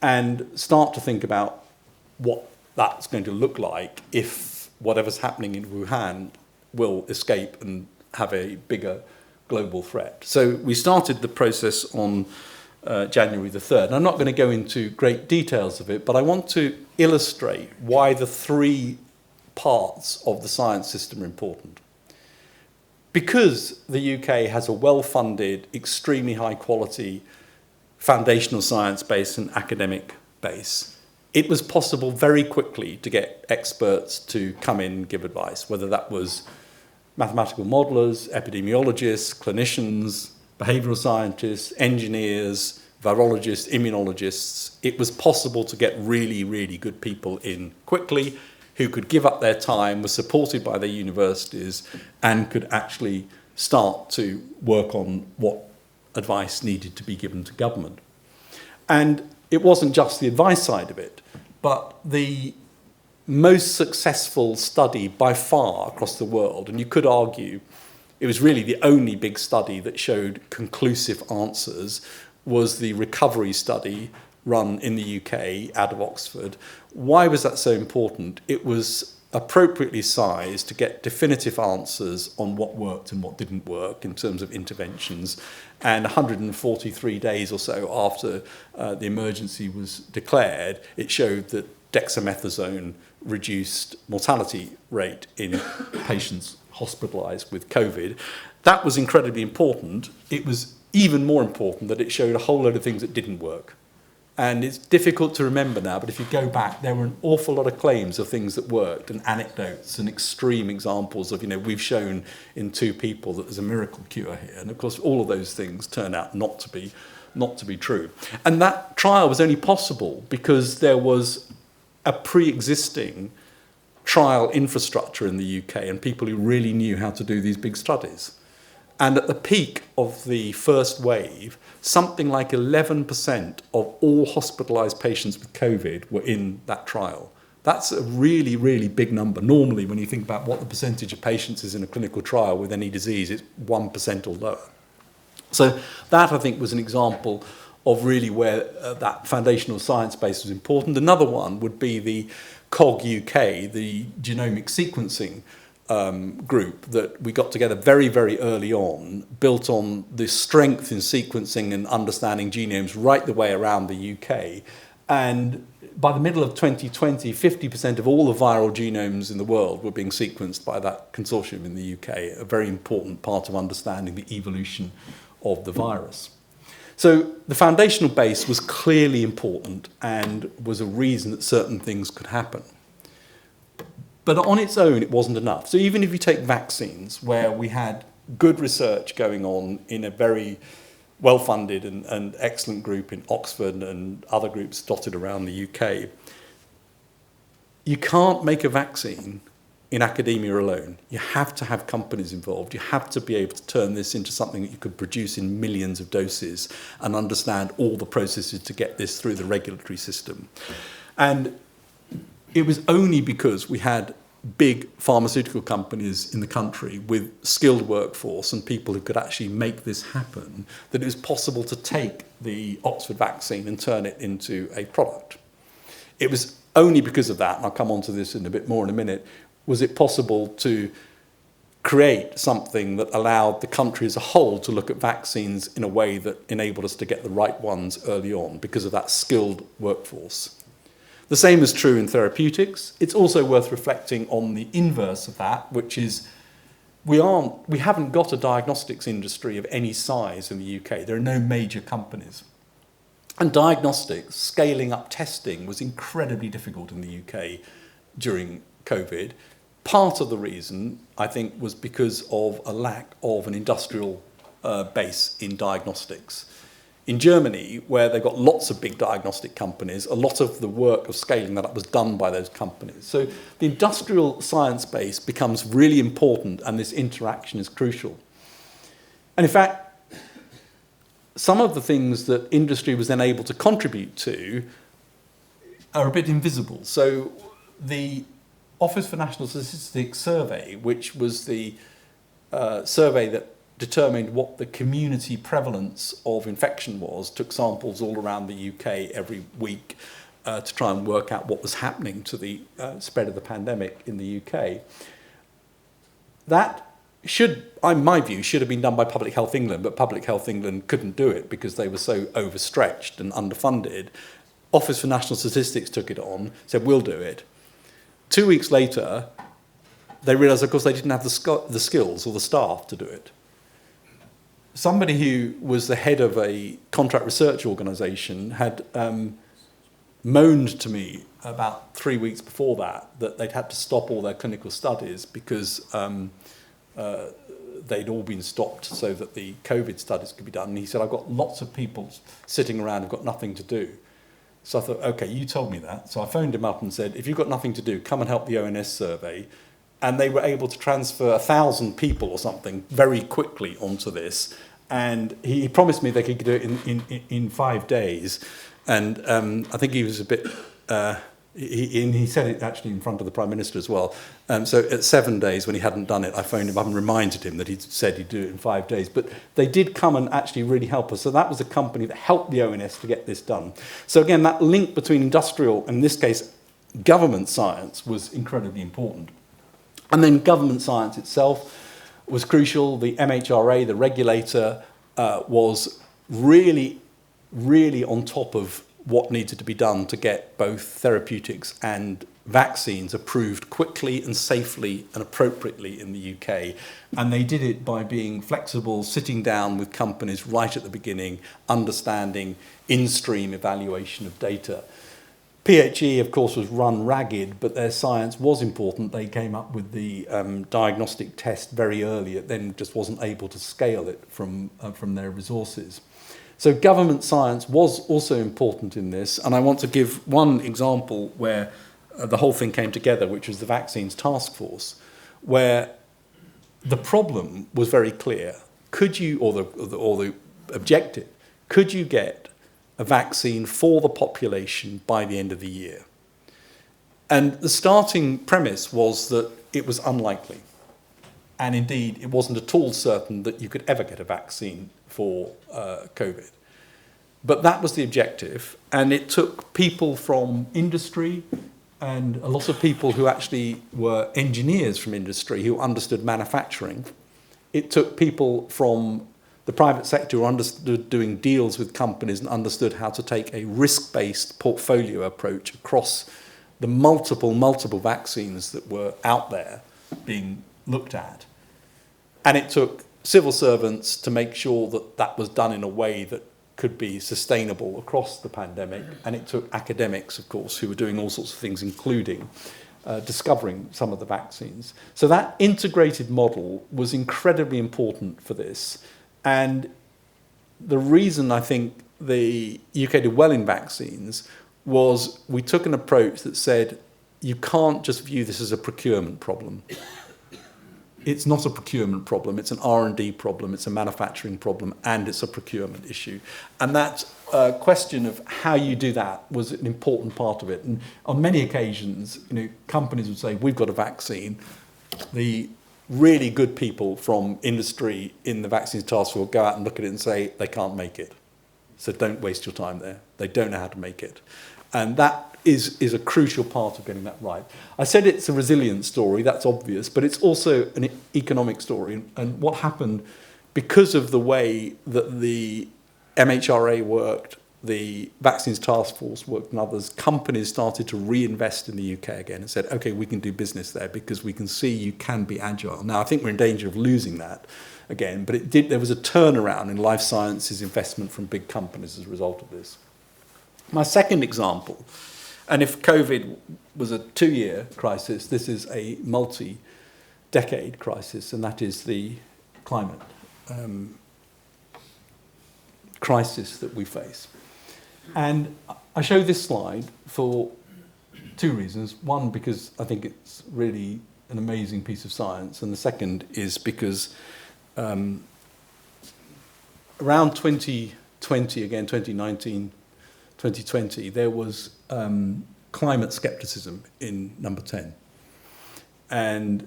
and start to think about what that's going to look like if whatever's happening in Wuhan will escape and have a bigger global threat. So we started the process on January the 3rd. And I'm not going to go into great details of it, but I want to illustrate why the three parts of the science system are important. Because the UK has a well-funded, extremely high-quality foundational science base and academic base, it was possible very quickly to get experts to come in and give advice, whether that was mathematical modelers, epidemiologists, clinicians, behavioral scientists, engineers, virologists, immunologists. It was possible to get really, really good people in quickly who could give up their time, were supported by their universities, and could actually start to work on what advice needed to be given to government. And it wasn't just the advice side of it, but the most successful study by far across the world, and you could argue it was really the only big study that showed conclusive answers, was the recovery study run in the UK out of Oxford. Why was that so important? It was appropriately sized to get definitive answers on what worked and what didn't work in terms of interventions. And 143 days or so after the emergency was declared, it showed that dexamethasone reduced mortality rate in patients hospitalised with COVID. That was incredibly important. It was even more important that it showed a whole load of things that didn't work. And it's difficult to remember now, but if you go back, there were an awful lot of claims of things that worked and anecdotes and extreme examples of, we've shown in 2 people that there's a miracle cure here. And of course, all of those things turn out not to be true. And that trial was only possible because there was a pre-existing trial infrastructure in the UK and people who really knew how to do these big studies. And at the peak of the first wave, something like 11% of all hospitalised patients with COVID were in that trial. That's a really, really big number. Normally, when you think about what the percentage of patients is in a clinical trial with any disease, it's 1% or lower. So that, I think, was an example of really where that foundational science base was important. Another one would be the COG UK, the genomic sequencing group that we got together very, very early on, built on the strength in sequencing and understanding genomes right the way around the UK. And by the middle of 2020, 50% of all the viral genomes in the world were being sequenced by that consortium in the UK, a very important part of understanding the evolution of the virus. So the foundational base was clearly important and was a reason that certain things could happen. But on its own, it wasn't enough. So even if you take vaccines, where we had good research going on in a very well-funded and excellent group in Oxford and other groups dotted around the UK, you can't make a vaccine in academia alone. You have to have companies involved. You have to be able to turn this into something that you could produce in millions of doses and understand all the processes to get this through the regulatory system. And it was only because we had big pharmaceutical companies in the country with skilled workforce and people who could actually make this happen that it was possible to take the Oxford vaccine and turn it into a product. It was only because of that, and I'll come on to this in a bit more in a minute, was it possible to create something that allowed the country as a whole to look at vaccines in a way that enabled us to get the right ones early on because of that skilled workforce. The same is true in therapeutics. It's also worth reflecting on the inverse of that, which is we haven't got a diagnostics industry of any size in the UK. There are no major companies. And diagnostics, scaling up testing, was incredibly difficult in the UK during COVID. Part of the reason, I think, was because of a lack of an industrial base in diagnostics. In Germany, where they've got lots of big diagnostic companies, a lot of the work of scaling that up was done by those companies. So the industrial science base becomes really important, and this interaction is crucial. And in fact, some of the things that industry was then able to contribute to are a bit invisible. So the Office for National Statistics survey, which was the survey that determined what the community prevalence of infection was, took samples all around the UK every week to try and work out what was happening to the spread of the pandemic in the UK. That should, in my view, should have been done by Public Health England, but Public Health England couldn't do it because they were so overstretched and underfunded. Office for National Statistics took it on, said, we'll do it. 2 weeks later, they realised, of course, they didn't have the skills or the staff to do it. Somebody who was the head of a contract research organisation had moaned to me about 3 weeks before that they'd had to stop all their clinical studies because they'd all been stopped so that the COVID studies could be done. And he said, I've got lots of people sitting around who've got nothing to do. So I thought, okay, you told me that. So I phoned him up and said, if you've got nothing to do, come and help the ONS survey. And they were able to transfer 1,000 people or something very quickly onto this. And he promised me they could do it in 5 days. And I think he was a bit... he said it actually in front of the Prime Minister as well. So at 7 days, when he hadn't done it, I phoned him up and reminded him that he'd said he'd do it in 5 days. But they did come and actually really help us. So that was a company that helped the ONS to get this done. So again, that link between industrial, and in this case, government science was incredibly important. And then government science itself was crucial. The MHRA, the regulator, was really, really on top of what needed to be done to get both therapeutics and vaccines approved quickly and safely and appropriately in the UK. And they did it by being flexible, sitting down with companies right at the beginning, understanding in-stream evaluation of data. PHE, of course, was run ragged, but their science was important. They came up with the diagnostic test very early. It then just wasn't able to scale it from their resources. So government science was also important in this, and I want to give one example where the whole thing came together, which was the Vaccines Task Force, where the problem was very clear. Could you, or the objective, could you get a vaccine for the population by the end of the year? And the starting premise was that it was unlikely. And indeed, it wasn't at all certain that you could ever get a vaccine for COVID. But that was the objective, and it took people from industry and a lot of people who actually were engineers from industry who understood manufacturing. It took people from the private sector who understood doing deals with companies and understood how to take a risk-based portfolio approach across the multiple vaccines that were out there being looked at. And it took civil servants to make sure that that was done in a way that could be sustainable across the pandemic. And it took academics, of course, who were doing all sorts of things, including discovering some of the vaccines. So that integrated model was incredibly important for this. And the reason I think the UK did well in vaccines was we took an approach that said, you can't just view this as a procurement problem. It's not a procurement problem, it's an R&D problem, it's a manufacturing problem, and it's a procurement issue. And that question of how you do that was an important part of it. And on many occasions, companies would say, we've got a vaccine. The really good people from industry in the Vaccines Task Force go out and look at it and say, they can't make it. So don't waste your time there. They don't know how to make it. And that is a crucial part of getting that right. I said it's a resilience story, that's obvious, but it's also an economic story. And what happened, because of the way that the MHRA worked, the Vaccines Task Force worked and others, companies started to reinvest in the UK again and said, okay, we can do business there because we can see you can be agile. Now, I think we're in danger of losing that again, but there was a turnaround in life sciences investment from big companies as a result of this. My second example, and if COVID was a 2-year crisis, this is a multi-decade crisis, and that is the climate crisis that we face. And I show this slide for 2 reasons. One, because I think it's really an amazing piece of science, and the second is because around 2020, again 2019, 2020, there was climate skepticism in number 10. And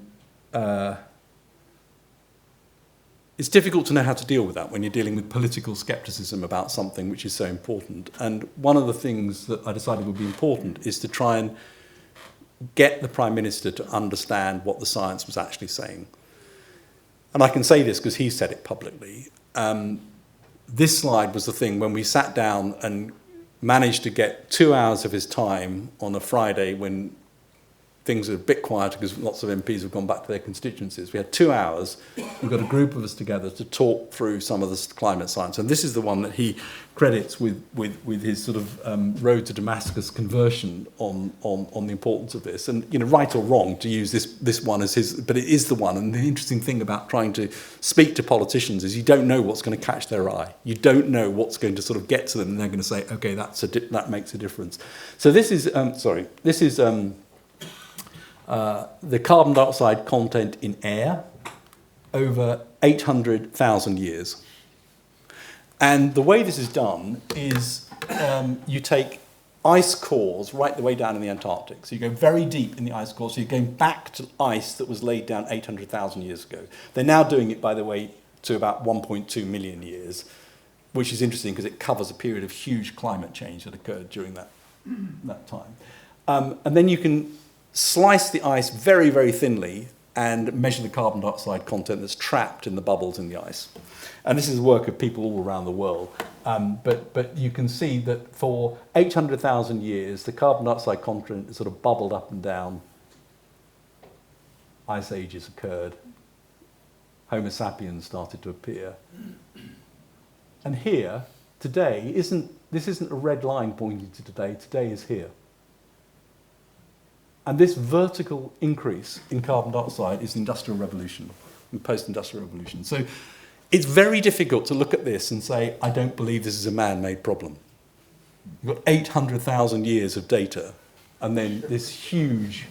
it's difficult to know how to deal with that when you're dealing with political skepticism about something which is so important. And one of the things that I decided would be important is to try and get the Prime Minister to understand what the science was actually saying. And I can say this because he said it publicly. This slide was the thing when we sat down and managed to get 2 hours of his time on a Friday when things are a bit quieter because lots of MPs have gone back to their constituencies. We had 2 hours. We got a group of us together to talk through some of this climate science. And this is the one that he credits with his sort of road to Damascus conversion on the importance of this. And, you know, right or wrong to use this one as his, but it is the one. And the interesting thing about trying to speak to politicians is you don't know what's going to catch their eye. You don't know what's going to sort of get to them, and they're going to say, okay, that makes a difference. So this is, the carbon dioxide content in air over 800,000 years. And the way this is done is you take ice cores right the way down in the Antarctic. So you go very deep in the ice core. So you're going back to ice that was laid down 800,000 years ago. They're now doing it, by the way, to about 1.2 million years, which is interesting because it covers a period of huge climate change that occurred during that time. And then you can slice the ice very, very thinly and measure the carbon dioxide content that's trapped in the bubbles in the ice. And this is the work of people all around the world. But you can see that for 800,000 years, the carbon dioxide content is sort of bubbled up and down. Ice ages occurred. Homo sapiens started to appear. And here, today, this isn't a red line pointing to today. Today is here. And this vertical increase in carbon dioxide is the Industrial Revolution, the post-industrial revolution. So it's very difficult to look at this and say, I don't believe this is a man-made problem. You've got 800,000 years of data, and then this huge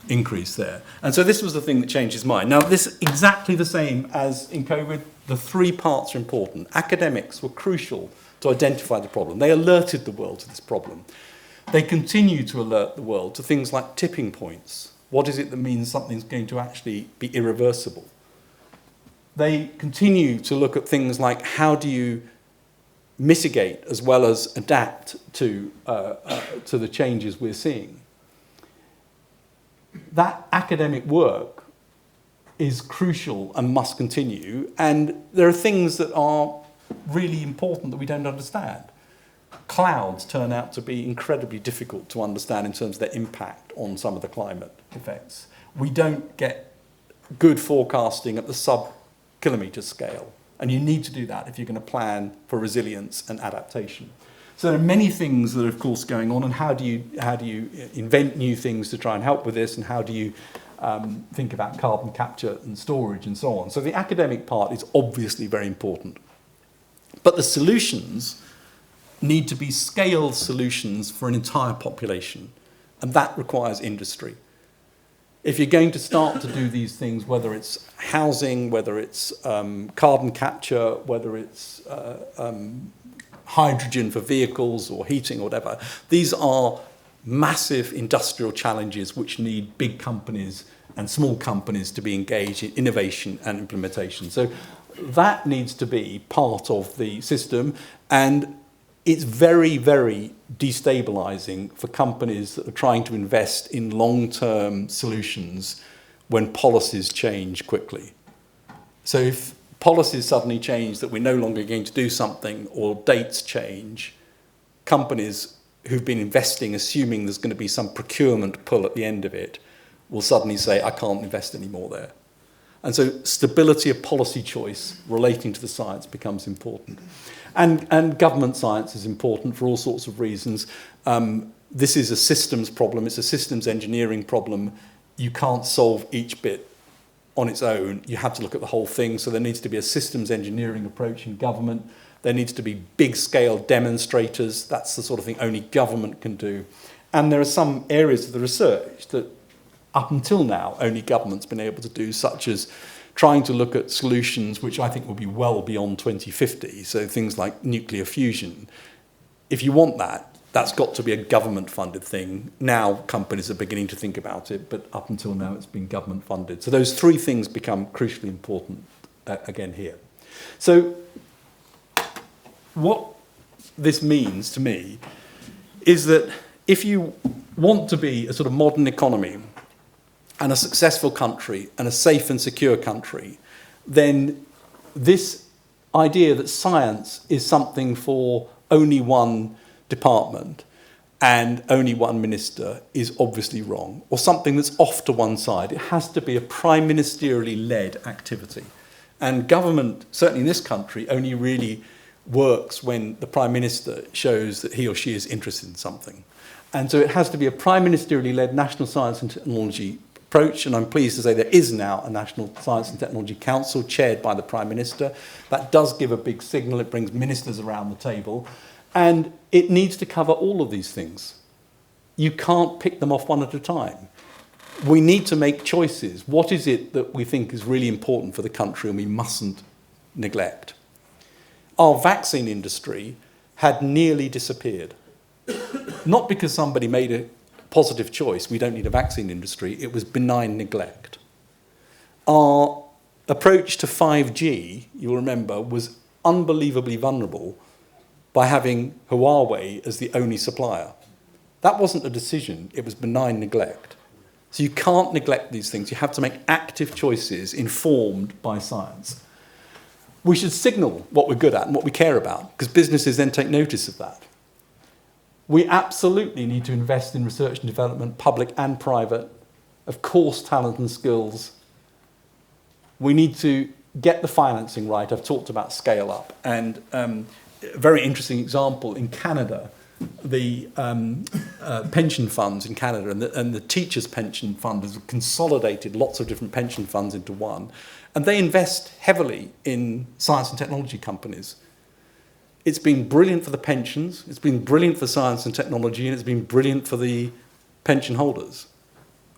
increase there. And so this was the thing that changed his mind. Now, this is exactly the same as in COVID. The 3 parts are important. Academics were crucial to identify the problem. They alerted the world to this problem. They continue to alert the world to things like tipping points. What is it that means something's going to actually be irreversible? They continue to look at things like how do you mitigate as well as adapt to the changes we're seeing. That academic work is crucial and must continue, and there are things that are really important that we don't understand. Clouds turn out to be incredibly difficult to understand in terms of their impact on some of the climate effects. We don't get good forecasting at the sub-kilometre scale, and you need to do that if you're going to plan for resilience and adaptation. So there are many things that are, of course, going on, and how do you invent new things to try and help with this, and how do you think about carbon capture and storage and so on. So the academic part is obviously very important. But the solutions need to be scaled solutions for an entire population, and that requires industry. If you're going to start to do these things, whether it's housing, whether it's carbon capture, whether it's hydrogen for vehicles or heating or whatever, these are massive industrial challenges which need big companies and small companies to be engaged in innovation and implementation. So that needs to be part of the system, and it's very, very destabilizing for companies that are trying to invest in long-term solutions when policies change quickly. So if policies suddenly change that we're no longer going to do something, or dates change, companies who've been investing assuming there's going to be some procurement pull at the end of it will suddenly say, I can't invest anymore there. And so stability of policy choice relating to the science becomes important. And government science is important for all sorts of reasons. This is a systems problem. It's a systems engineering problem. You can't solve each bit on its own. You have to look at the whole thing. So there needs to be a systems engineering approach in government. There needs to be big-scale demonstrators. That's the sort of thing only government can do. And there are some areas of the research that up until now only government's been able to do, such as trying to look at solutions which I think will be well beyond 2050, so things like nuclear fusion. If you want that, that's got to be a government-funded thing. Now companies are beginning to think about it, but up until now it's been government-funded. So those 3 things become crucially important again here. So what this means to me is that if you want to be a sort of modern economy and a successful country and a safe and secure country, then this idea that science is something for only one department and only one minister is obviously wrong, or something that's off to one side. It has to be a prime ministerially led activity. And government, certainly in this country, only really works when the prime minister shows that he or she is interested in something. And so it has to be a prime ministerially led national science and technology approach, and I'm pleased to say there is now a National Science and Technology Council chaired by the Prime Minister. That does give a big signal. It brings ministers around the table. And it needs to cover all of these things. You can't pick them off one at a time. We need to make choices. What is it that we think is really important for the country and we mustn't neglect? Our vaccine industry had nearly disappeared. Not because somebody made a positive choice, we don't need a vaccine industry, it was benign neglect. Our approach to 5G, you'll remember, was unbelievably vulnerable by having Huawei as the only supplier. That wasn't a decision, it was benign neglect. So you can't neglect these things. You have to make active choices informed by science. We should signal what we're good at and what we care about, because businesses then take notice of that. We absolutely need to invest in research and development, public and private, of course, talent and skills. We need to get the financing right. I've talked about scale up. And a very interesting example in Canada, the pension funds in Canada and the teachers' pension fund has consolidated lots of different pension funds into one. And they invest heavily in science and technology companies. It's been brilliant for the pensions, it's been brilliant for science and technology, and it's been brilliant for the pension holders.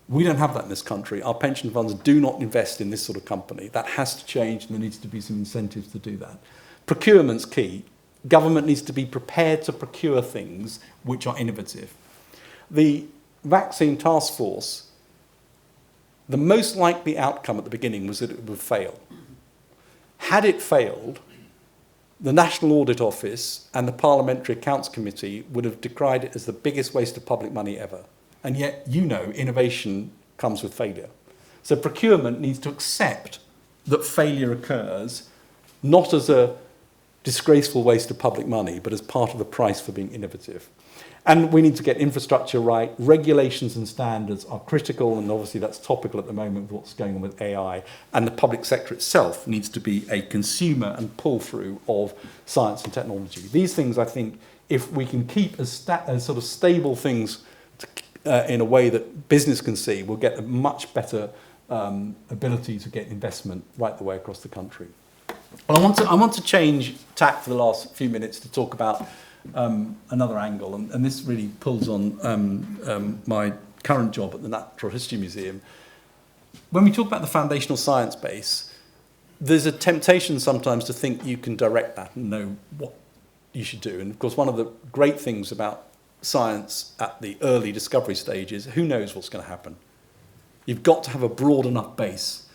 We don't have that in this country. Our pension funds do not invest in this sort of company. That has to change, and there needs to be some incentives to do that. Procurement's key. Government needs to be prepared to procure things which are innovative. The vaccine task force, the most likely outcome at the beginning was that it would fail. Had it failed, the National Audit Office and the Parliamentary Accounts Committee would have decried it as the biggest waste of public money ever. And yet, you know, innovation comes with failure. So procurement needs to accept that failure occurs, not as a disgraceful waste of public money, but as part of the price for being innovative. And we need to get infrastructure right. Regulations and standards are critical, and obviously that's topical at the moment with what's going on with AI. And the public sector itself needs to be a consumer and pull-through of science and technology. These things, I think, if we can keep as sort of stable things in a way that business can see, we'll get a much better ability to get investment right the way across the country. Well, I want to change tack for the last few minutes to talk about another angle, and this really pulls on my current job at the Natural History Museum. When we talk about the foundational science base, there's a temptation sometimes to think you can direct that and know what you should do. And of course, one of the great things about science at the early discovery stage is who knows what's going to happen. You've got to have a broad enough base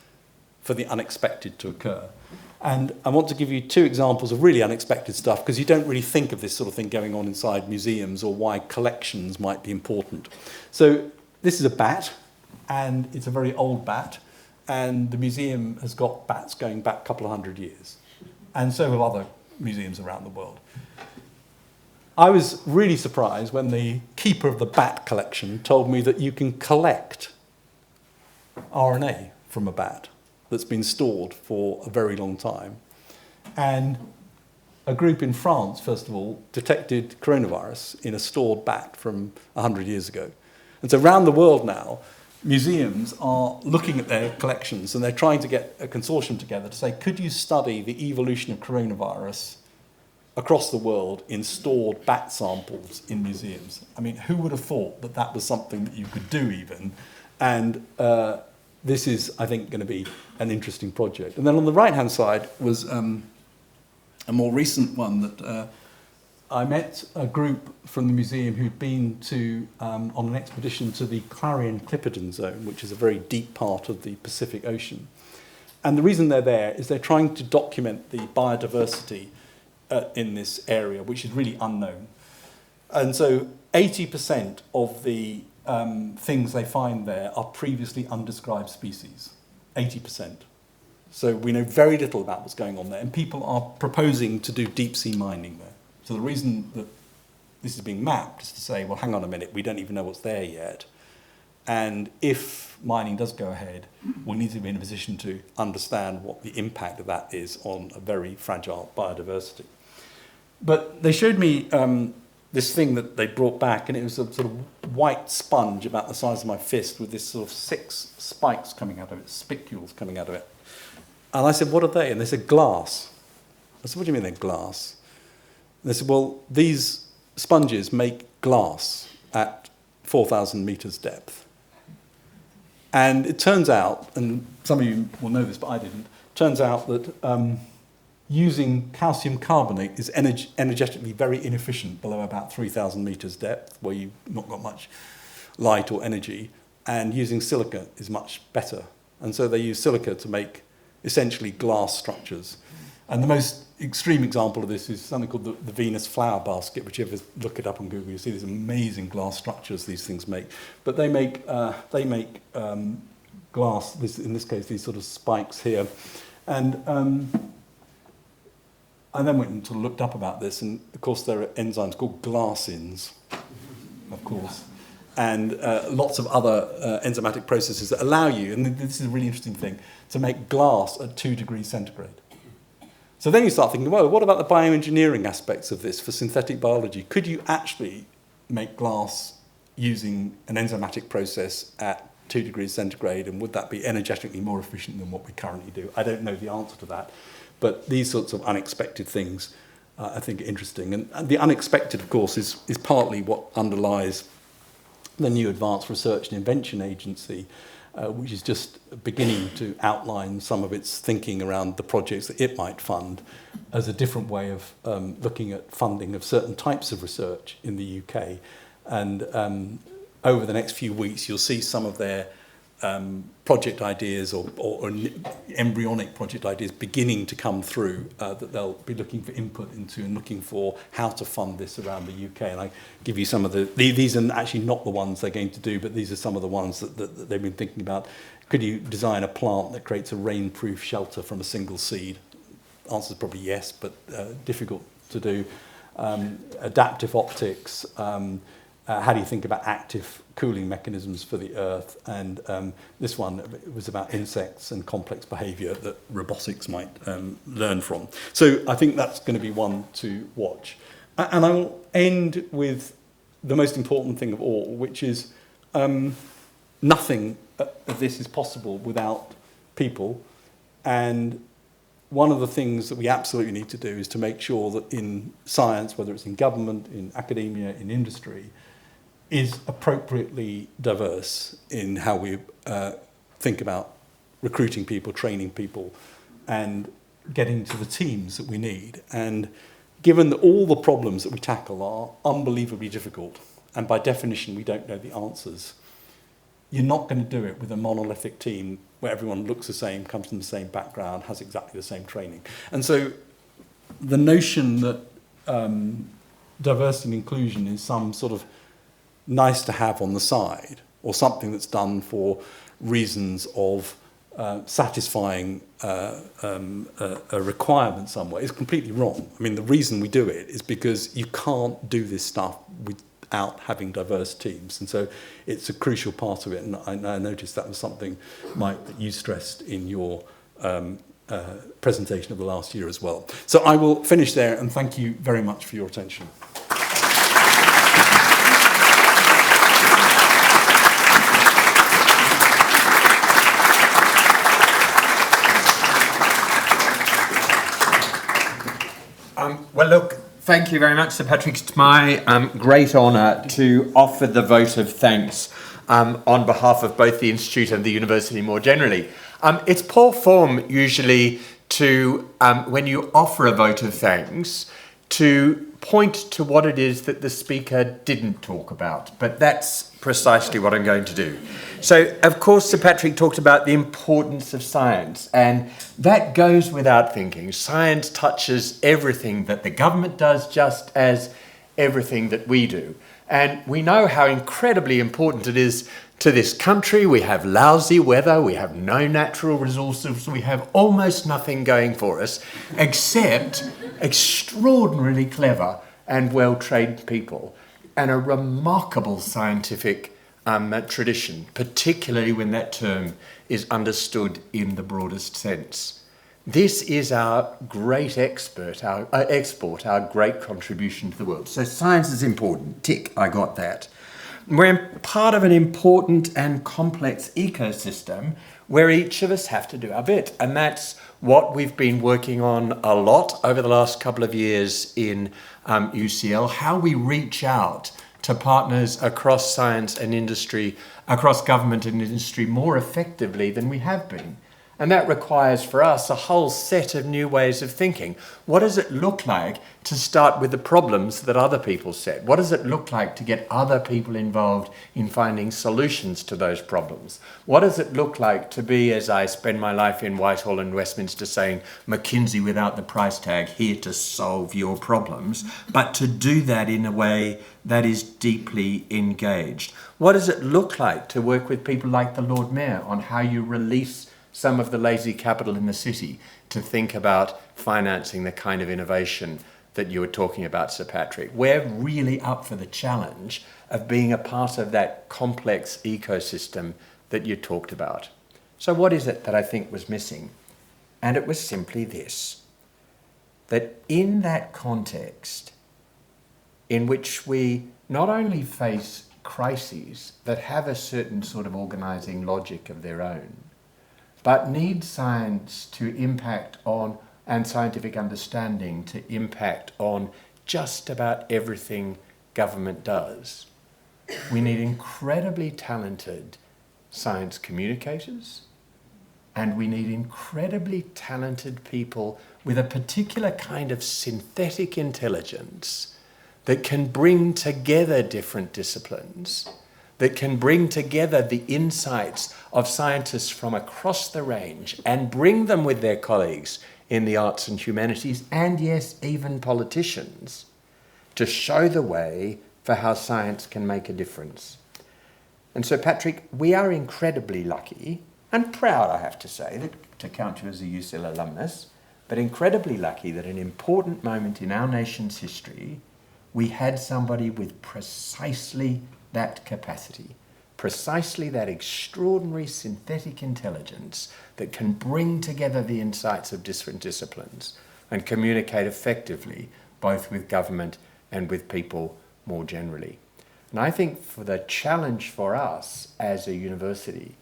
for the unexpected to occur. And I want to give you two examples of really unexpected stuff, because you don't really think of this sort of thing going on inside museums or why collections might be important. So this is a bat, and it's a very old bat, and the museum has got bats going back a couple of hundred years. And so have other museums around the world. I was really surprised when the keeper of the bat collection told me that you can collect RNA from a bat that's been stored for a very long time. And a group in France, first of all, detected coronavirus in a stored bat from 100 years ago. And so around the world now, museums are looking at their collections and they're trying to get a consortium together to say, could you study the evolution of coronavirus across the world in stored bat samples in museums? I mean, who would have thought that that was something that you could do even? And this is, I think, going to be an interesting project. And then on the right-hand side was a more recent one that I met a group from the museum who'd been to on an expedition to the Clarion-Clipperton Zone, which is a very deep part of the Pacific Ocean. And the reason they're there is they're trying to document the biodiversity in this area, which is really unknown. And so 80% of the things they find there are previously undescribed species, 80%. So we know very little about what's going on there, and people are proposing to do deep sea mining there. So the reason that this is being mapped is to say, well, hang on a minute, we don't even know what's there yet. And if mining does go ahead, we'll need to be in a position to understand what the impact of that is on a very fragile biodiversity. But they showed me this thing that they brought back, and it was a sort of white sponge about the size of my fist with this sort of 6 spikes coming out of it, spicules coming out of it. And I said, what are they? And they said, glass. I said, what do you mean they're glass? And they said, well, these sponges make glass at 4,000 meters depth. And it turns out, and some of you will know this, but I didn't, turns out that using calcium carbonate is energetically very inefficient below about 3,000 meters depth, where you've not got much light or energy, and using silica is much better. And so they use silica to make essentially glass structures. And the most extreme example of this is something called the Venus flower basket, which if you ever look it up on Google, you see these amazing glass structures these things make. But they make glass, in this case, these sort of spikes here. And I then went and sort of looked up about this, and of course there are enzymes called glassins, of course, and lots of other enzymatic processes that allow you, and this is a really interesting thing, to make glass at 2 degrees centigrade. So then you start thinking, well, what about the bioengineering aspects of this for synthetic biology? Could you actually make glass using an enzymatic process at 2 degrees centigrade, and would that be energetically more efficient than what we currently do? I don't know the answer to that, but these sorts of unexpected things I think are interesting. And the unexpected, of course, is partly what underlies the new Advanced Research and Invention Agency, which is just beginning to outline some of its thinking around the projects that it might fund as a different way of looking at funding of certain types of research in the UK. And over the next few weeks, you'll see some of their project ideas or embryonic project ideas beginning to come through that they'll be looking for input into and looking for how to fund this around the UK. And I give you some of these are actually not the ones they're going to do, but these are some of the ones that they've been thinking about. Could you design a plant that creates a rain-proof shelter from a single seed? Answer is probably yes, but difficult to do. Adaptive optics. How do you think about active cooling mechanisms for the Earth? And this one was about insects and complex behaviour that robotics might learn from. So I think that's going to be one to watch. And I will end with the most important thing of all, which is nothing of this is possible without people. And one of the things that we absolutely need to do is to make sure that in science, whether it's in government, in academia, in industry, is appropriately diverse in how we think about recruiting people, training people, and getting to the teams that we need. And given that all the problems that we tackle are unbelievably difficult, and by definition we don't know the answers, you're not going to do it with a monolithic team where everyone looks the same, comes from the same background, has exactly the same training. And so the notion that diversity and inclusion is some sort of nice to have on the side, or something that's done for reasons of satisfying a requirement somewhere, is completely wrong. I mean, the reason we do it is because you can't do this stuff without having diverse teams, and so it's a crucial part of it. And I noticed that was something, Mike, that you stressed in your presentation of the last year as well. So I will finish there, and thank you very much for your attention. Well, look, thank you very much, Sir Patrick. It's my great honour to offer the vote of thanks on behalf of both the Institute and the University more generally. It's poor form usually to, when you offer a vote of thanks, to point to what it is that the speaker didn't talk about, but that's precisely what I'm going to do. So, of course, Sir Patrick talked about the importance of science, and that goes without thinking. Science touches everything that the government does, just as everything that we do. And we know how incredibly important it is to this country. We have lousy weather, we have no natural resources, we have almost nothing going for us, except extraordinarily clever and well-trained people, and a remarkable scientific tradition, particularly when that term is understood in the broadest sense. This is our great export, our great contribution to the world. So science is important. Tick, I got that. We're part of an important and complex ecosystem where each of us have to do our bit. And that's what we've been working on a lot over the last couple of years in UCL, how we reach out to partners across science and industry, across government and industry more effectively than we have been. And that requires for us a whole set of new ways of thinking. What does it look like to start with the problems that other people set? What does it look like to get other people involved in finding solutions to those problems? What does it look like to be, as I spend my life in Whitehall and Westminster saying, McKinsey without the price tag, here to solve your problems, but to do that in a way that is deeply engaged? What does it look like to work with people like the Lord Mayor on how you release some of the lazy capital in the city to think about financing the kind of innovation that you were talking about, Sir Patrick? We're really up for the challenge of being a part of that complex ecosystem that you talked about. So what is it that I think was missing? And it was simply this, that in that context in which we not only face crises that have a certain sort of organising logic of their own, but need science to impact on, and scientific understanding to impact on just about everything government does. We need incredibly talented science communicators, and we need incredibly talented people with a particular kind of synthetic intelligence that can bring together different disciplines, that can bring together the insights of scientists from across the range and bring them with their colleagues in the arts and humanities, and yes, even politicians, to show the way for how science can make a difference. And so, Patrick, we are incredibly lucky, and proud, I have to say, to count you as a UCL alumnus, but incredibly lucky that at an important moment in our nation's history, we had somebody with precisely that capacity, precisely that extraordinary synthetic intelligence that can bring together the insights of different disciplines and communicate effectively both with government and with people more generally. And I think for the challenge for us as a university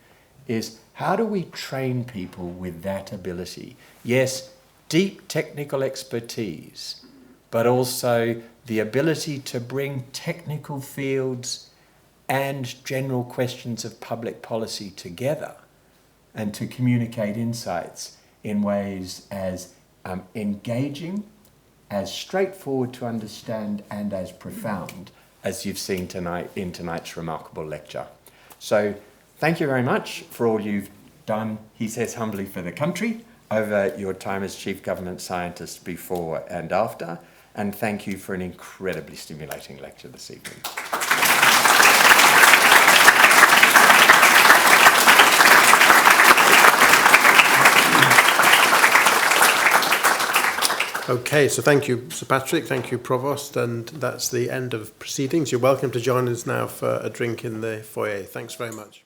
is how do we train people with that ability? Yes, deep technical expertise, but also the ability to bring technical fields and general questions of public policy together and to communicate insights in ways as engaging, as straightforward to understand, and as profound as you've seen tonight in tonight's remarkable lecture. So thank you very much for all you've done, he says humbly, for the country over your time as Chief Government Scientist before and after, and thank you for an incredibly stimulating lecture this evening. Okay, so thank you, Sir Patrick, thank you, Provost, and that's the end of proceedings. You're welcome to join us now for a drink in the foyer. Thanks very much.